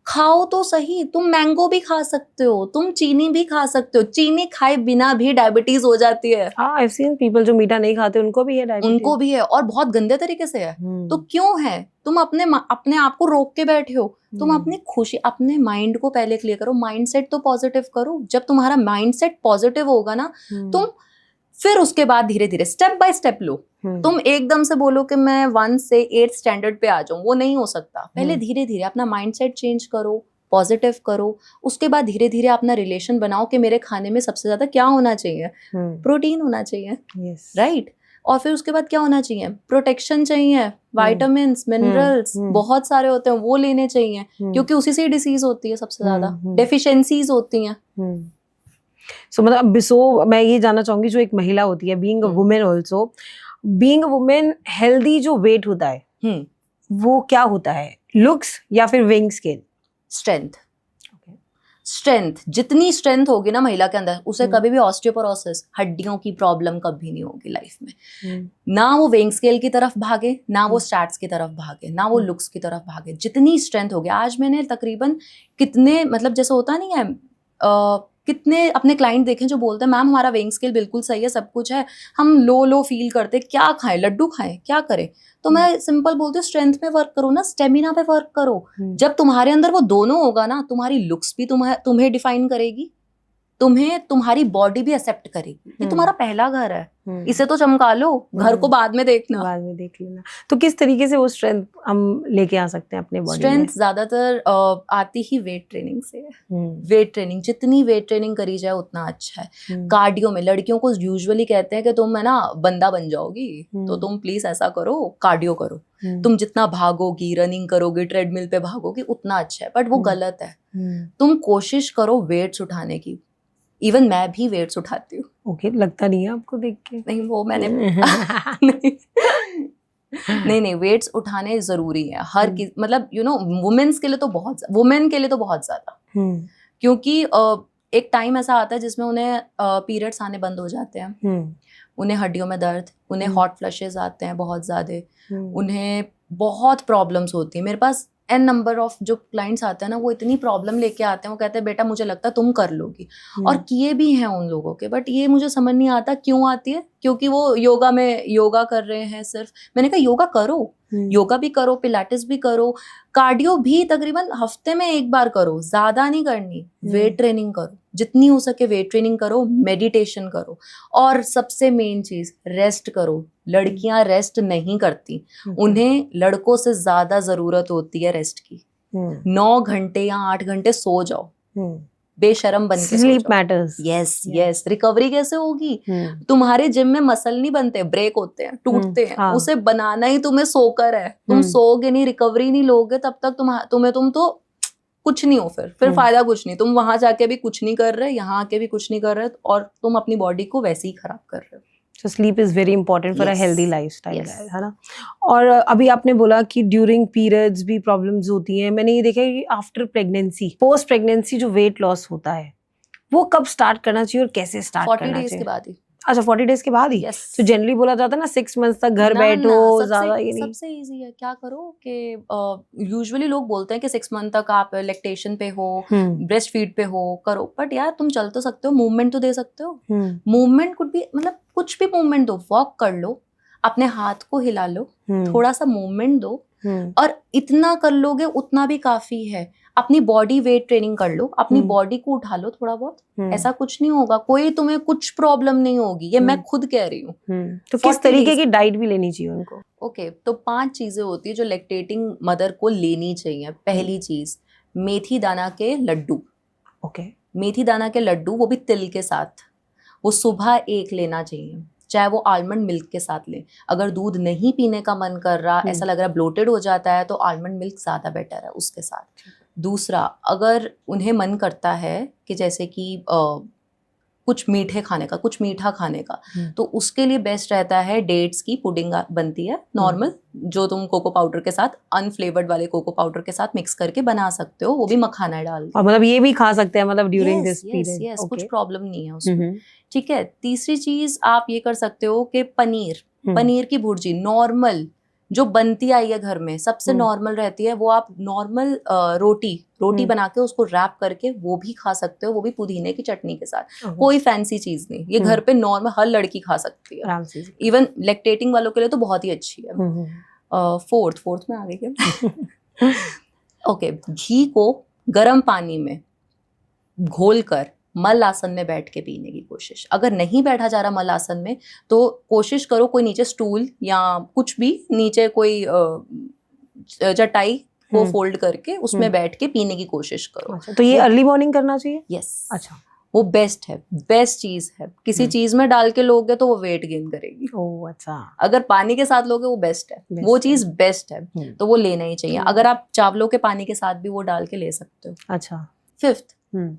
खाओ तो सही। तुम मैंगो भी खा सकते हो, तुम चीनी भी खा सकते हो, चीनी खाए बिना भी डायबिटीज हो जाती है। आई हैव सीन पीपल जो मीठा नहीं खाते उनको भी है डायबिटीज, उनको भी है, और बहुत गंदे तरीके से है। तो क्यों है? तुम अपने आप को रोक के बैठे हो। तुम अपनी खुशी, अपने माइंड को पहले क्लियर करो, माइंडसेट तो पॉजिटिव करो। जब तुम्हारा माइंडसेट पॉजिटिव होगा ना, तुम फिर उसके बाद धीरे धीरे स्टेप बाय स्टेप लो। तुम एकदम से बोलो कि मैं 1 से 8 स्टैंडर्ड पे आ जाऊं, वो नहीं हो सकता। पहले धीरे धीरे अपना माइंडसेट चेंज करो, पॉजिटिव करो, उसके बाद धीरे धीरे अपना रिलेशन बनाओ कि मेरे खाने में सबसे ज्यादा क्या होना चाहिए, प्रोटीन होना चाहिए, राइट। और फिर उसके बाद क्या होना चाहिए, प्रोटेक्शन चाहिए, विटामिन्स, मिनरल्स बहुत सारे होते हैं, वो लेने चाहिए, क्योंकि उसी से डिसीज होती है, सबसे ज्यादा डेफिशिएंसीज होती हैं। सो मैं ये जानना चाहूंगी, जो एक महिला होती है, being a women also, being a women, healthy जो वेट होता है वो क्या होता है, लुक्स या फिर वेइंग स्केल? स्ट्रेंथ, जितनी स्ट्रेंथ होगी ना महिला के अंदर, उसे कभी भी ऑस्टियोपोरोसिस, हड्डियों की प्रॉब्लम कभी नहीं होगी लाइफ में। ना वो वेइंग स्केल की तरफ भागे, ना वो स्टैट्स की तरफ भागे, ना वो लुक्स की तरफ भागे। जितनी स्ट्रेंथ होगी, आज मैंने तकरीबन कितने, मतलब जैसे होता नहीं है, कितने अपने क्लाइंट देखे जो बोलते हैं मैम हमारा वेइंग स्केल बिल्कुल सही है, सब कुछ है, हम लो फील करते, क्या खाएं, लड्डू खाएं, क्या करें? तो मैं सिंपल बोलती हूँ, स्ट्रेंथ पे वर्क करो ना, स्टेमिना पे वर्क करो। जब तुम्हारे अंदर वो दोनों होगा ना, तुम्हारी लुक्स भी तुम्हें डिफाइन करेगी, तुम्हें तुम्हारी बॉडी भी एक्सेप्ट करेगी। ये तुम्हारा पहला घर है, इसे तो चमका लो, घर को बाद में देखना, बाद में देख लेना। तो किस तरीके से वो स्ट्रेंथ हम लेके आ सकते हैं अपने बॉडी में? स्ट्रेंथ ज्यादातर आती ही वेट ट्रेनिंग से है। वेट ट्रेनिंग, जितनी वेट ट्रेनिंग करी जाए उतना अच्छा है। कार्डियो में लड़कियों को यूजुअली कहते हैं कि तुम है ना बंदा बन जाओगी, तो तुम प्लीज ऐसा करो, कार्डियो करो। तुम जितना भागोगी, रनिंग करोगी, ट्रेडमिल पे भागोगी, उतना अच्छा है, बट वो गलत है। तुम कोशिश करो वेट्स उठाने की। इवन मैं भी वेट्स उठाती हूँ। ओके, लगता नहीं है आपको देख के? नहीं, वो मैंने नहीं। नहीं वेट्स उठाने जरूरी है हर मतलब वुमेन्स के लिए तो वुमेन के लिए तो बहुत ज्यादा, क्योंकि एक टाइम ऐसा आता है जिसमें उन्हें पीरियड्स आने बंद हो जाते हैं, उन्हें हड्डियों में दर्द, उन्हें हॉट फ्लशेस आते हैं बहुत ज्यादा, उन्हें बहुत प्रॉब्लम्स होती है। मेरे पास एन नंबर ऑफ जो क्लाइंट्स आते हैं ना, वो इतनी प्रॉब्लम लेके आते हैं, वो कहते हैं बेटा मुझे लगता है तुम कर लोगी, और किए भी हैं उन लोगों के, बट ये मुझे समझ नहीं आता क्यों आती है, क्योंकि वो योगा कर रहे हैं सिर्फ। मैंने कहा योगा करो, योगा भी करो, पिलाटिस भी करो, कार्डियो भी तकरीबन हफ्ते में एक बार करो, ज्यादा नहीं करनी, वेट ट्रेनिंग करो, जितनी हो सके वेट ट्रेनिंग करो, मेडिटेशन करो, और सबसे मेन चीज रेस्ट करो। लड़कियां रेस्ट नहीं करती, उन्हें लड़कों से ज्यादा जरूरत होती है रेस्ट की। 9 घंटे या 8 घंटे सो जाओ, बेशरम बन के स्लीप मैटर्स। यस रिकवरी कैसे होगी? तुम्हारे जिम में मसल नहीं बनते, ब्रेक होते हैं, टूटते हैं, उसे बनाना ही तुम्हें सोकर है। तुम सोगे नहीं, रिकवरी नहीं लोगे, तब तक तुम तो कुछ नहीं हो, फिर फायदा कुछ नहीं। तुम वहां जाके भी कुछ नहीं कर रहे, यहाँ आके भी कुछ नहीं कर रहे, और तुम अपनी बॉडी को वैसे ही खराब कर रहे हो। So sleep is very important for a healthy lifestyle, है ना? और अभी आपने बोला कि ड्यूरिंग पीरियड्स भी प्रॉब्लम्स होती हैं। मैंने ये देखा है कि आफ्टर प्रेगनेंसी, पोस्ट प्रेगनेंसी जो वेट लॉस होता है वो कब स्टार्ट करना चाहिए और कैसे स्टार्ट करना चाहिए? 40 डेज के बाद ही। अच्छा 40 डेज के बाद ही? तो जनरली बोला जाता है ना 6 मंथ्स तक घर बैठो, ज्यादा ये नहीं। सबसे इजी है, क्या करो कि यूजुअली लोग बोलते हैं कि 6 मंथ तक आप लैक्टेशन पे हो, ब्रेस्ट फीड पे हो, करो, बट यार तुम चल तो सकते हो, मूवमेंट तो दे सकते हो। मूवमेंट कुछ भी, मतलब कुछ भी मूवमेंट दो, वॉक कर लो, अपने हाथ को हिला लो, थोड़ा सा मूवमेंट दो, और इतना कर लोगे उतना भी काफी है। अपनी बॉडी वेट ट्रेनिंग कर लो, अपनी बॉडी को उठा लो थोड़ा बहुत, ऐसा कुछ नहीं होगा, कोई तुम्हें कुछ प्रॉब्लम नहीं होगी, ये मैं खुद कह रही हूँ। तो किस तरीके की डाइट भी लेनी चाहिए उनको? ओके, तो 5 चीजें होती है जो लैक्टेटिंग मदर को लेनी चाहिए। पहली चीज, मेथी दाना के लड्डू। ओके, मेथी दाना के लड्डू, वो भी तिल के साथ, वो सुबह 1 लेना चाहिए, चाहे वो आलमंड मिल्क के साथ लें। अगर दूध नहीं पीने का मन कर रहा, ऐसा लग रहा है ब्लोटेड हो जाता है, तो आलमंड मिल्क ज्यादा बेटर है उसके साथ। दूसरा, अगर उन्हें मन करता है कि जैसे कि कुछ मीठे खाने का, कुछ मीठा खाने का, तो उसके लिए बेस्ट रहता है डेट्स की पुडिंग बनती है नॉर्मल, जो तुम कोको पाउडर के साथ, अनफ्लेवर्ड वाले कोको पाउडर के साथ मिक्स करके बना सकते हो, वो भी मखाना डाल के। और मतलब ये भी खा सकते हैं, मतलब ड्यूरिंग दिस पीरियड? यस, कुछ प्रॉब्लम नहीं है उसमें। ठीक है। तीसरी चीज आप ये कर सकते हो कि पनीर की भुर्जी नॉर्मल जो बनती आई है घर में, सबसे नॉर्मल रहती है, वो आप नॉर्मल रोटी बना के उसको रैप करके वो भी खा सकते हो, वो भी पुदीने की चटनी के साथ। कोई फैंसी चीज नहीं, ये घर पे नॉर्मल हर लड़की खा सकती है, इवन लैक्टेटिंग वालों के लिए तो बहुत ही अच्छी है। फोर्थ में आ गई क्या? ओके, घी को गर्म पानी में घोल कर मल आसन में बैठ के पीने की कोशिश। अगर नहीं बैठा जा रहा मल आसन में, तो कोशिश करो कोई नीचे स्टूल या कुछ भी नीचे कोई चटाई को फोल्ड करके उसमें बैठ के पीने की कोशिश करो। अच्छा, तो ये अर्ली मॉर्निंग करना चाहिए? यस। अच्छा, वो बेस्ट है, बेस्ट चीज है। किसी चीज में डाल के लोगे तो वो वेट गेन करेगी। ओह अच्छा। अगर पानी के साथ लोगे वो बेस्ट है, वो चीज बेस्ट है, तो वो लेना ही चाहिए। अगर आप चावलों के पानी के साथ भी वो डाल के ले सकते हो। अच्छा। 5th,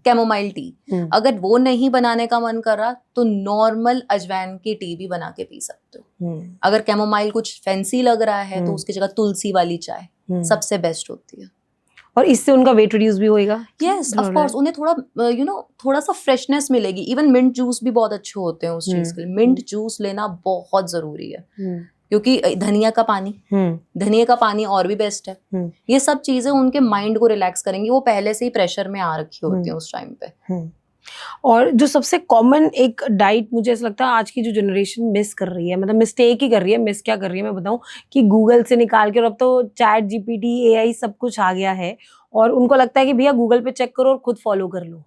chamomile tea. अगर वो नहीं बनाने का मन कर रहा तो नॉर्मल अजवाइन की टी भी बना के पी सकते हो। अगर कैमोमाइल कुछ फैंसी लग रहा है तो उसकी जगह तुलसी वाली चाय सबसे बेस्ट होती है, और इससे उनका वेट रिड्यूस भी होएगा। यस ऑफ कोर्स, उन्हें थोड़ा थोड़ा सा फ्रेशनेस मिलेगी। इवन मिंट जूस भी बहुत अच्छे होते हैं उस चीज के लिए। मिंट जूस लेना बहुत जरूरी है, क्योंकि धनिया का पानी और भी बेस्ट है। ये सब चीजें उनके माइंड को रिलैक्स करेंगी, वो पहले से ही प्रेशर में आ रखी होती है उस टाइम पे। और जो सबसे कॉमन एक डाइट मुझे ऐसा लगता है आज की जो जनरेशन मिस कर रही है, मतलब मिस्टेक ही कर रही है, मिस क्या कर रही है मैं बताऊं, कि गूगल से निकाल के, और अब तो चैट जीपीटी एआई सब कुछ आ गया है, और उनको लगता है कि भैया गूगल पे चेक करो और खुद फॉलो कर लो।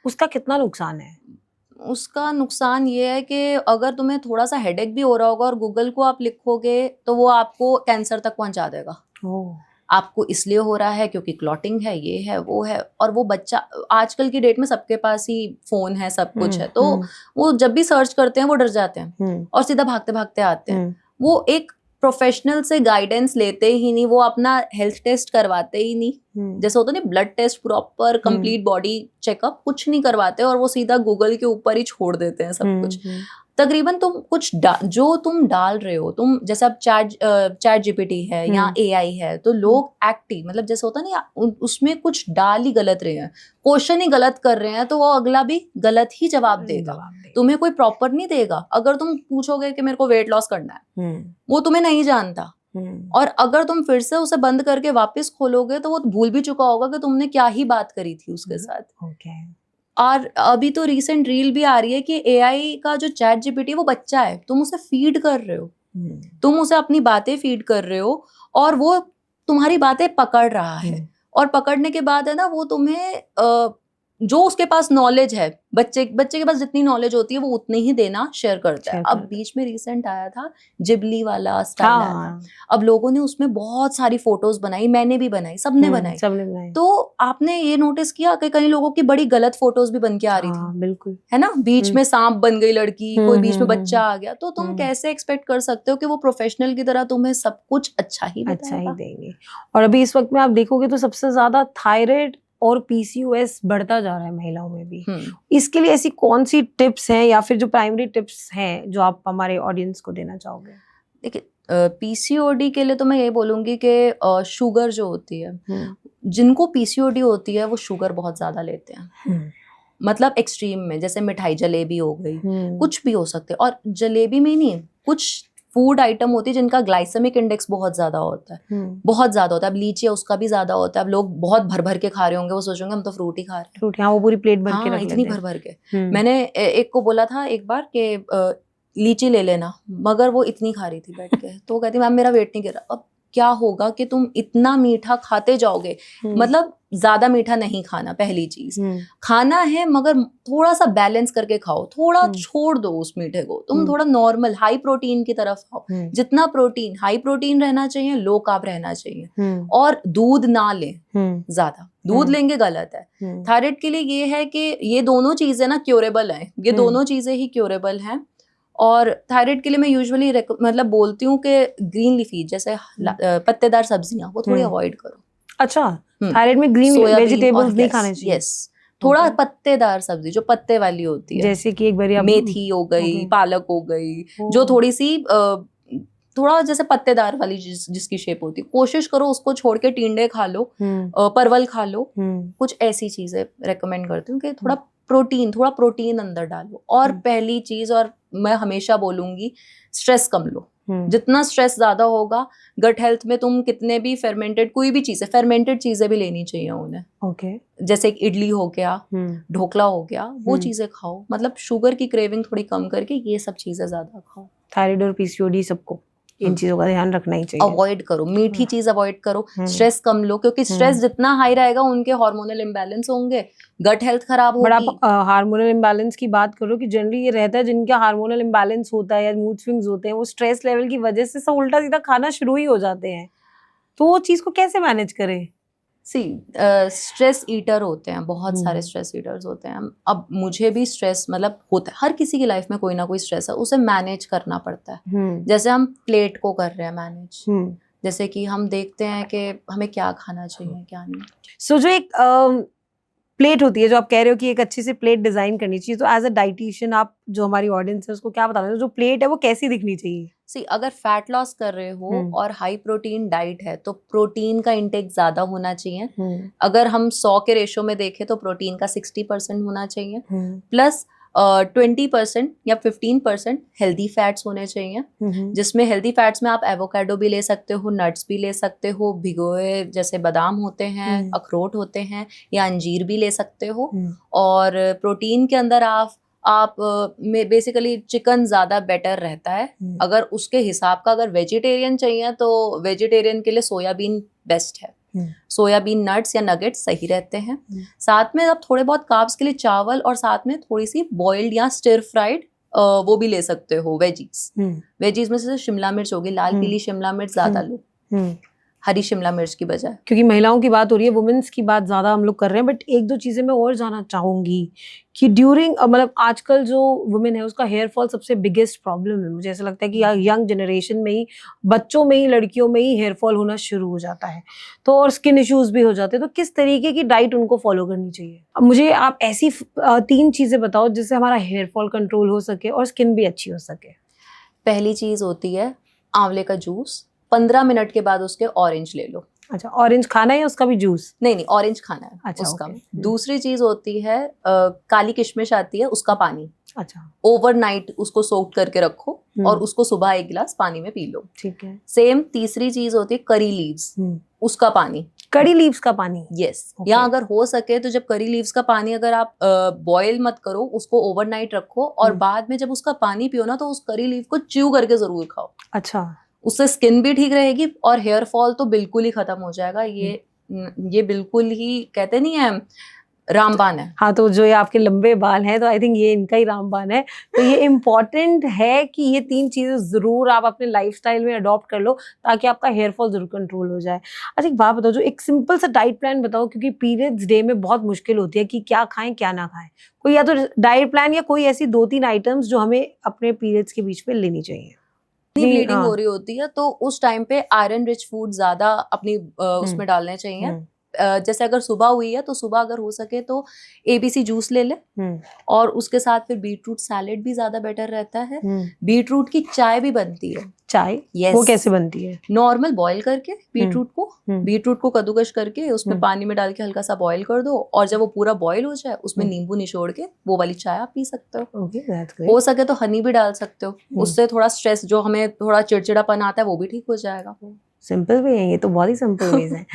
उसका कितना नुकसान है? उसका नुकसान ये है कि अगर तुम्हें थोड़ा सा हेडेक भी हो रहा होगा और गूगल को आप लिखोगे तो वो आपको कैंसर तक पहुंचा देगा। आपको इसलिए हो रहा है क्योंकि क्लॉटिंग है, ये है, वो है, और वो बच्चा आजकल की डेट में सबके पास ही फोन है, सब कुछ है, तो वो जब भी सर्च करते हैं वो डर जाते हैं और सीधा भागते भागते आते हैं। वो एक प्रोफेशनल से गाइडेंस लेते ही नहीं, वो अपना हेल्थ टेस्ट करवाते ही नहीं, जैसे होता नहीं blood test, proper complete body checkup कुछ नहीं करवाते, और वो सीधा गूगल के ऊपर ही छोड़ देते हैं सब कुछ। तकरीबन तुम कुछ जो तुम डाल रहे हो, तुम जैसे अब चैट जीपीटी है या एआई है, तो लोग एक्टिव मतलब जैसे होता है ना, उसमें कुछ डाल ही गलत रहे हैं, क्वेश्चन ही गलत कर रहे हैं, तो वो अगला भी गलत ही जवाब देगा, तुम्हें कोई प्रॉपर नहीं देगा। अगर तुम पूछोगे कि मेरे को वेट लॉस करना है, वो तुम्हें नहीं जानता, और अगर तुम फिर से उसे बंद करके वापस खोलोगे तो वो भूल भी चुका होगा कि तुमने क्या ही बात करी थी उसके साथ। और अभी तो रिसेंट रील भी आ रही है कि एआई का जो चैट जीपीटी वो बच्चा है, तुम उसे फीड कर रहे हो, तुम उसे अपनी बातें फीड कर रहे हो और वो तुम्हारी बातें पकड़ रहा है, और पकड़ने के बाद है ना वो तुम्हें जो उसके पास नॉलेज है, बच्चे के पास जितनी नॉलेज होती है वो उतनी ही देना शेयर करता है। अब बीच में रिसेंट आया था जिबली वाला स्टाइल आया था, अब लोगों ने उसमें बहुत सारी फोटोज बनाई, मैंने भी बनाई, सबने बनाई। तो आपने ये नोटिस किया कि कई लोगों की बड़ी गलत फोटोज भी बन के आ रही थी, बिल्कुल है ना, बीच में सांप बन गई लड़की, कोई बीच में बच्चा आ गया, तो तुम कैसे एक्सपेक्ट कर सकते हो कि वो प्रोफेशनल की तरह तुम्हें सब कुछ अच्छा ही देंगे। और अभी इस वक्त में आप देखोगे तो सबसे ज्यादा थायराइड और पीसीओएस बढ़ता जा रहा है महिलाओं में भी। इसके लिए ऐसी कौन सी टिप्स हैं या फिर जो प्राइमरी टिप्स हैं जो आप हमारे ऑडियंस को देना चाहोगे? देखिए, पीसीओडी के लिए तो मैं ये बोलूंगी कि शुगर जो होती है, जिनको पीसीओडी होती है वो शुगर बहुत ज्यादा लेते हैं, मतलब एक्सट्रीम में, जैसे मिठाई जलेबी हो गई, कुछ भी हो सकते हैं, और जलेबी में नहीं, कुछ फूड आइटम होती है जिनका ग्लाइसेमिक इंडेक्स बहुत ज्यादा होता है, बहुत ज्यादा होता है। अब लीची है उसका भी ज्यादा होता है। अब लोग बहुत भर भर के खा रहे होंगे, वो सोचेंगे हम तो फ्रूट ही खा रहे हैं, फ्रूट, हाँ, वो पूरी प्लेट भर के रख इतनी भर भर के। मैंने एक को बोला था एक बार कि लीची ले लेना, मगर वो इतनी खा रही थी बैठ के, तो कहती मैम मेरा वेट नहीं गिरा। अब क्या होगा कि तुम इतना मीठा खाते जाओगे, मतलब ज्यादा मीठा नहीं खाना, पहली चीज खाना है मगर थोड़ा सा बैलेंस करके खाओ, थोड़ा छोड़ दो उस मीठे को, तुम थोड़ा नॉर्मल हाई प्रोटीन की तरफ खाओ। जितना प्रोटीन, हाई प्रोटीन रहना चाहिए, लो कार्ब रहना चाहिए, और दूध ना लें ज्यादा, दूध लेंगे गलत है। थायराइड के लिए ये है कि ये दोनों चीजें ना क्योरेबल है, ये दोनों चीजें ही क्योरेबल हैं। और थायराइड के लिए मैं यूजुअली मतलब बोलती हूँ कि ग्रीन लीफी जैसे पत्तेदार सब्जियां वो थोड़ी अवॉइड करो। अच्छा, थायराइड में ग्रीन वेजिटेबल्स नहीं खाने चाहिए? यस, थोड़ा पत्तेदार सब्जी जो पत्ते वाली होती है, जैसे कि एक बार मेथी हो गई, पालक हो गई, जो थोड़ी सी थोड़ा जैसे पत्तेदार वाली जिसकी शेप होती है, कोशिश करो उसको छोड़ के टिंडे खा लो, परवल खा लो, कुछ ऐसी चीजें रेकमेंड करती हूँ कि थोड़ा प्रोटीन अंदर डालो। और पहली चीज, और मैं हमेशा बोलूंगी, स्ट्रेस कम लो। जितना स्ट्रेस ज्यादा होगा, गट हेल्थ में तुम कितने भी फेर्मेंटेड, कोई भी चीजें, फेर्मेंटेड चीजें भी लेनी चाहिए उन्हें, जैसे इडली हो गया, ढोकला हो गया, वो चीजें खाओ, मतलब शुगर की क्रेविंग थोड़ी कम करके ये सब चीजें ज्यादा खाओ। थायराइड और पीसीओडी सबको इन चीजों का ध्यान रखना ही चाहिए। अवॉइड करो, मीठी चीज अवॉइड करो, स्ट्रेस कम लो, क्योंकि स्ट्रेस जितना हाई रहेगा उनके हार्मोनल इम्बैलेंस होंगे, गट हेल्थ खराब होगी। बट आप हार्मोनल इम्बैलेंस की बात करो कि जनरली ये रहता है जिनका हार्मोनल इम्बैलेंस होता है या मूड स्विंग्स होते हैं, वो स्ट्रेस लेवल की वजह से सब उल्टा सीधा खाना शुरू ही हो जाते हैं, तो वो चीज को कैसे मैनेज करें? स्ट्रेस ईटर होते हैं, बहुत सारे स्ट्रेस ईटर्स होते हैं। अब मुझे भी स्ट्रेस मतलब होता है, हर किसी की लाइफ में कोई ना कोई स्ट्रेस है, उसे मैनेज करना पड़ता है। जैसे हम प्लेट को कर रहे हैं मैनेज, जैसे कि हम देखते हैं कि हमें क्या खाना चाहिए क्या नहीं। सो जो एक प्लेट होती है, जो आप कह रहे हो कि एक अच्छी सी प्लेट डिजाइन करनी चाहिए, तो एज अ डाइटिशियन आप जो हमारी ऑडियंस है उसको क्या बताना है, जो प्लेट है वो कैसी दिखनी चाहिए? अगर फैट लॉस कर रहे हो और हाई प्रोटीन डाइट है तो प्रोटीन का इंटेक ज्यादा होना चाहिए। अगर हम 100 के रेशो में देखें तो प्रोटीन का 60% होना चाहिए, प्लस 20% या 15% हेल्दी फैट्स होने चाहिए, जिसमें हेल्दी फैट्स में आप एवोकाडो भी ले सकते हो, नट्स भी ले सकते हो, भिगोए जैसे बादाम होते हैं, अखरोट होते हैं, या अंजीर भी ले सकते हो। और प्रोटीन के अंदर आप में बेसिकली चिकन ज़्यादा बेटर रहता है। अगर उसके हिसाब का अगर वेजिटेरियन चाहिए तो वेजिटेरियन के लिए सोयाबीन बेस्ट है, सोयाबीन नट्स या नगेट्स सही रहते हैं। साथ में आप थोड़े बहुत कार्ब्स के लिए चावल, और साथ में थोड़ी सी बॉइल्ड या स्टिर फ्राइड वो भी ले सकते हो वेजीज में से शिमला मिर्च होगी, लाल पीली शिमला मिर्च ज़्यादा लो। हरी शिमला मिर्च की बजाय। क्योंकि महिलाओं की बात हो रही है, वुमेन्स की बात ज्यादा हम लोग कर रहे हैं, बट एक दो चीजें मैं और जानना चाहूंगी कि ड्यूरिंग मतलब आजकल जो वुमेन है उसका हेयर फॉल सबसे बिगेस्ट प्रॉब्लम है। मुझे ऐसा लगता है कि यंग जनरेशन में ही, बच्चों में ही, लड़कियों में ही हेयर फॉल होना शुरू हो जाता है, तो और स्किन इश्यूज भी हो जाते हैं। तो किस तरीके की डाइट उनको फॉलो करनी चाहिए? अब मुझे आप ऐसी 3 चीजें बताओ जिससे हमारा हेयर फॉल कंट्रोल हो सके और स्किन भी अच्छी हो सके। पहली चीज होती है आंवले का जूस, 15 मिनट के बाद उसके ऑरेंज ले लो। अच्छा, ऑरेंज खाना है या उसका भी जूस? नहीं ऑरेंज खाना है अच्छा, उसका। ओके। दूसरी चीज होती है काली किशमिश आती है, उसका पानी। अच्छा, ओवरनाइट उसको सोक करके रखो और हम्म, उसको सुबह 1 गिलास पानी में पी लो। ठीक है। सेम तीसरी चीज होती है करी लीव्स, उसका पानी। कड़ी लीव्स का पानी? Yes, okay. या अगर हो सके तो जब करी लीव्स का पानी अगर आप बॉयल मत करो, उसको ओवरनाइट रखो और बाद में जब उसका पानी पियो ना, तो उस करी लीव को च्यू करके जरूर खाओ। अच्छा, उससे स्किन भी ठीक रहेगी और हेयर फॉल तो बिल्कुल ही खत्म हो जाएगा। ये बिल्कुल ही कहते नहीं है रामबाण है। हाँ, तो जो ये आपके लंबे बाल हैं तो आई थिंक ये इनका ही रामबाण है। तो ये इम्पोर्टेंट है कि ये 3 चीजें जरूर आप अपने लाइफस्टाइल में अडॉप्ट कर लो ताकि आपका हेयर फॉल जरूर कंट्रोल हो जाए। अच्छा, एक बात बताओ, जो एक सिंपल सा डाइट प्लान बताओ, क्योंकि पीरियड्स डे में बहुत मुश्किल होती है कि क्या खाएं क्या ना खाएं। कोई या तो डाइट प्लान या कोई ऐसी 2-3 आइटम्स जो हमें अपने पीरियड्स के बीच में लेनी चाहिए। ब्लीडिंग हो हाँ। रही होती है तो उस टाइम पे आयरन रिच फूड ज्यादा अपनी उसमें डालने चाहिए। जैसे अगर सुबह हुई है तो सुबह अगर हो सके तो एबीसी जूस ले ले और उसके साथ फिर बीटरूट सैलेड भी ज्यादा बेटर रहता है। बीटरूट की चाय भी बनती है। चाय? Yes. वो कैसे बनती है? नॉर्मल बॉईल करके बीटरूट को कद्दूकस करके उसमें पानी में डाल के हल्का सा बॉईल कर दो और जब वो पूरा बॉईल हो जाए उसमें नींबू निचोड़ के वो वाली चाय आप पी सकते हो। Okay, that's great. हो सके तो हनी भी डाल सकते हो, उससे थोड़ा स्ट्रेस जो हमें थोड़ा चिड़चिड़ापन आता है वो भी ठीक हो जाएगा। सिंपल वे है, ये तो बहुत ही सिंपल वेज है।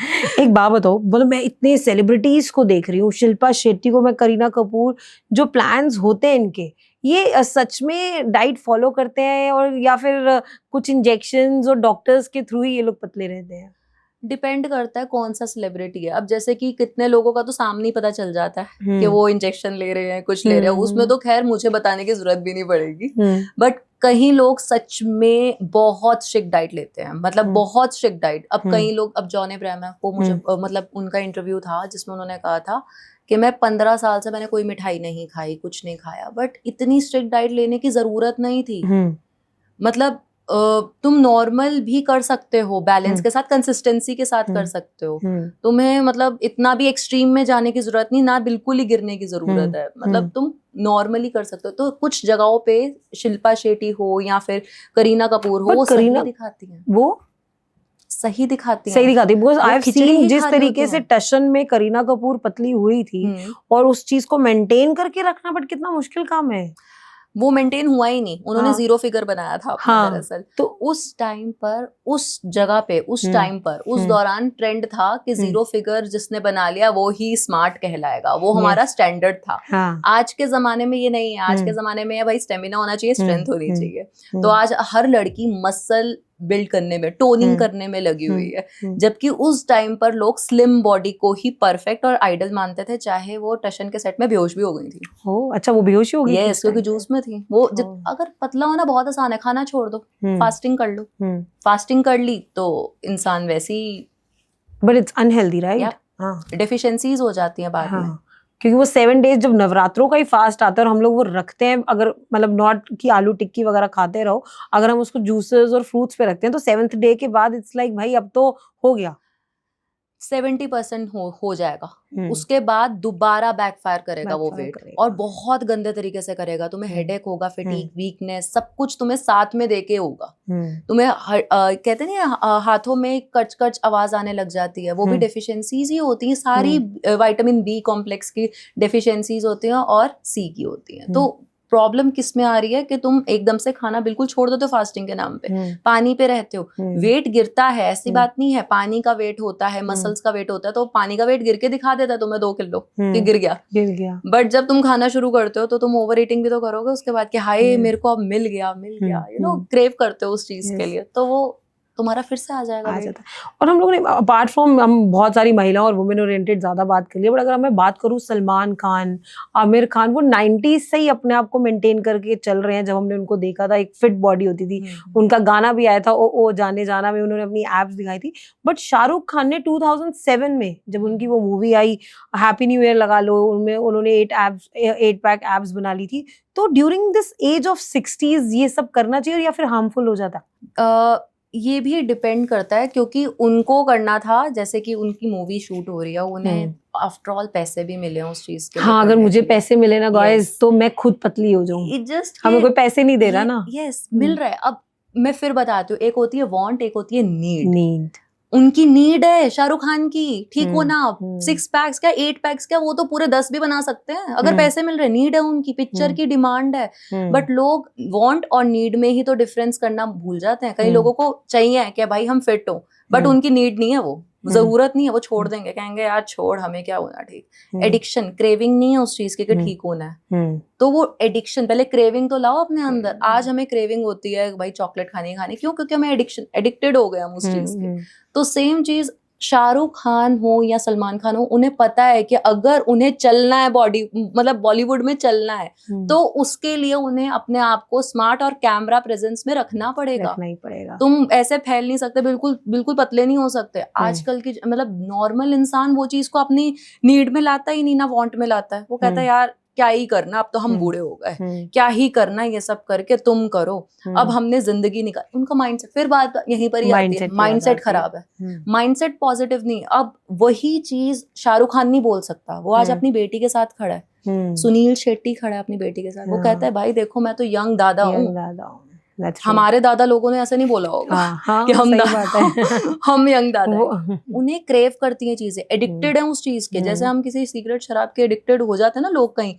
एक बात बताओ, मतलब मैं इतने सेलिब्रिटीज को देख रही हूँ, शिल्पा शेट्टी को, मैं करीना कपूर, जो प्लान्स होते हैं इनके, ये सच में डाइट फॉलो करते हैं और या फिर कुछ इंजेक्शंस और डॉक्टर्स के थ्रू ही ये लोग पतले रहते हैं? डिपेंड करता है कौन सा सेलिब्रिटी है। अब जैसे कि कितने लोगों का तो सामने ही पता चल जाता है कि वो इंजेक्शन ले रहे हैं, कुछ ले रहे हैं, उसमें तो खैर मुझे बताने की जरूरत भी नहीं पड़ेगी। बट कई लोग सच में बहुत स्ट्रिक्ट डाइट लेते हैं, मतलब बहुत स्ट्रिक्ट डाइट। अब कई लोग, अब जॉन अब्राहम है, वो मुझे मतलब उनका इंटरव्यू था जिसमें उन्होंने कहा था कि मैं 15 साल से मैंने कोई मिठाई नहीं खाई, कुछ नहीं खाया, बट इतनी स्ट्रिक्ट डाइट लेने की जरूरत नहीं थी। मतलब तुम नॉर्मल भी कर सकते हो, बैलेंस के साथ, कंसिस्टेंसी के साथ कर सकते हो। तुम्हें मतलब इतना भी एक्सट्रीम में जाने की जरूरत नहीं, ना बिल्कुल ही गिरने की जरूरत है। मतलब तुम नॉर्मली कर सकते हो। तो कुछ जगहों पे शिल्पा शेट्टी हो या फिर करीना कपूर हो, वो सही दिखाती हैं, वो सही दिखाती सही दिखाती है। बिकॉज आई हैव सीन जिस तरीके से हैं। टशन में करीना कपूर पतली हुई थी और उस चीज को मेंटेन करके रखना, बट कितना मुश्किल काम है। वो मेंटेन हुआ ही नहीं, उन्होंने हाँ। 0 फिगर बनाया था अपना। हाँ। दरअसल तो उस टाइम पर, उस जगह पे, उस टाइम पर, उस दौरान ट्रेंड था कि 0 फिगर जिसने बना लिया वो ही स्मार्ट कहलाएगा, वो हमारा स्टैंडर्ड था। हाँ। आज के जमाने में ये नहीं है। आज के जमाने में भाई स्टेमिना होना चाहिए, स्ट्रेंथ होनी चाहिए। तो आज हर लड़की मसल बिल्ड करने में, टोनिंग करने में लगी हुई है, जबकि उस टाइम पर लोग स्लिम बॉडी को ही परफेक्ट और आइडल मानते थे, चाहे वो टशन के सेट में बेहोश भी हो गई थी। अच्छा, वो बेहोश हो गई थी क्योंकि जूस में थी वो। अगर पतला होना बहुत आसान है, खाना छोड़ दो, फास्टिंग कर लो। फास्टिंग कर ली तो इंसान वैसी, but it's unhealthy, right? Deficiencies हो जाती हैं बाद में। क्योंकि वो 7 डेज जब नवरात्रों का ही फास्ट आता है और हम लोग वो रखते हैं, अगर मतलब नॉट कि आलू टिक्की वगैरह खाते रहो, अगर हम उसको जूसेस और फ्रूट्स पे रखते हैं तो 7th डे के बाद इट्स लाइक भाई अब तो हो गया। 70% हो जाएगा। उसके बाद दोबारा बैकफायर करेगा वो वेट, और बहुत गंदे तरीके से करेगा। तुम्हें हेडेक होगा, फटीग, वीकनेस, सब कुछ तुम्हें साथ में देके होगा। तुम्हें कहते नहीं हाथों में कच कच आवाज आने लग जाती है, वो भी डेफिशिएंसीज ही होती हैं सारी। विटामिन बी कॉम्प्लेक्स की डेफिशिएंसीज होती हैं और सी की होती हैं। तो प्रॉब्लम किस में आ रही है कि तुम एकदम से खाना बिल्कुल छोड़ देते हो फास्टिंग के नाम पे, पानी पे रहते हो, वेट गिरता है, ऐसी बात नहीं है। पानी का वेट होता है, मसल्स का वेट होता है, तो पानी का वेट गिर के दिखा देता है तुम्हें 2 किलो कि गिर गया। बट जब तुम खाना शुरू करते हो तो तुम ओवर ईटिंग भी तो करोगे उसके बाद कि हाय मेरे को अब मिल गया, क्रेव करते हो उस चीज के लिए। तो वो तुम्हारा फिर से आ जाएगा आ weight। जाता है। और हम लोगों ने अपार्ट फ्रॉम, हम बहुत सारी महिलाओं और वुमेन ओरिएंटेड ज्यादा बात कर लिया, बट अगर मैं बात करूँ सलमान खान, आमिर खान, वो 90s से ही अपने आप को मेंटेन करके चल रहे हैं। जब हमने उनको देखा था, एक फिट बॉडी होती थी, उनका गाना भी आया था ओ जाने जाना में, उन्होंने अपनी एब्स दिखाई थी। बट शाहरुख खान ने 2007 में जब उनकी वो मूवी आई हैप्पी न्यू ईयर लगा लो, उनमें उन्होंने 8 पैक एब्स बना ली थी। तो during this as of 60s ये सब करना चाहिए या फिर हार्मफुल हो जाता? ये भी डिपेंड करता है, क्योंकि उनको करना था, जैसे कि उनकी मूवी शूट हो रही है, उन्हें आफ्टर ऑल पैसे भी मिले हैं उस चीज के लिए हाँ, अगर करने मुझे के लिए। पैसे मिले ना गाइस, Yes. तो मैं खुद पतली हो जाऊं। It just हमें कि कोई पैसे नहीं दे रहा ये- ना। Yes, मिल रहा है। अब मैं फिर बताती हूँ, एक होती है वांट, एक होती है नीड। नीड। उनकी नीड है शाहरुख खान की, ठीक हो ना, हम्म। 6 पैक्स क्या 8 पैक्स क्या, वो तो पूरे 10 भी बना सकते हैं अगर पैसे मिल रहे। नीड है उनकी, पिक्चर की डिमांड है। बट लोग वांट और नीड में ही तो डिफरेंस करना भूल जाते हैं। कई लोगों को चाहिए कि भाई हम फिट हो, बट उनकी नीड नहीं है, वो जरूरत नहीं है, वो छोड़ देंगे, कहेंगे यार छोड़, हमें क्या होना ठीक। एडिक्शन, क्रेविंग नहीं है उस चीज की कि ठीक होना है, तो वो एडिक्शन, पहले क्रेविंग तो लाओ अपने अंदर। आज हमें क्रेविंग होती है भाई चॉकलेट खानी, क्यों? क्योंकि हमें एडिक्टेड हो गए हम उस चीज के। तो सेम चीज शाहरुख खान हो या सलमान खान हो, उन्हें पता है कि अगर उन्हें चलना है मतलब बॉलीवुड में चलना है, तो उसके लिए उन्हें अपने आप को स्मार्ट और कैमरा प्रेजेंस में रखना पड़ेगा। तुम ऐसे फैल नहीं सकते, बिल्कुल बिल्कुल पतले नहीं हो सकते। आजकल की मतलब नॉर्मल इंसान वो चीज को अपनी नीड में लाता ही नहीं ना, वांट में लाता है। वो कहता है यार क्या ही करना, अब तो हम बूढ़े हो गए, क्या ही करना ये सब करके, तुम करो, अब हमने जिंदगी निकाल। उनका माइंडसेट, फिर बात यहीं पर ही आती है, माइंडसेट खराब है, माइंडसेट पॉजिटिव नहीं। अब वही चीज शाहरुख खान नहीं बोल सकता। वो आज अपनी बेटी के साथ खड़ा है, सुनील शेट्टी खड़ा है अपनी बेटी के साथ। वो कहता है भाई देखो मैं तो यंग दादा हूँ। हमारे दादा लोगों ने ऐसे नहीं बोला होगा कि हम यंग दादा हैं। उन्हें क्रेव करती हैं चीजें, एडिक्टेड है उस चीज के। जैसे हम किसी सिगरेट शराब के एडिक्टेड हो जाते हैं ना लोग कहीं,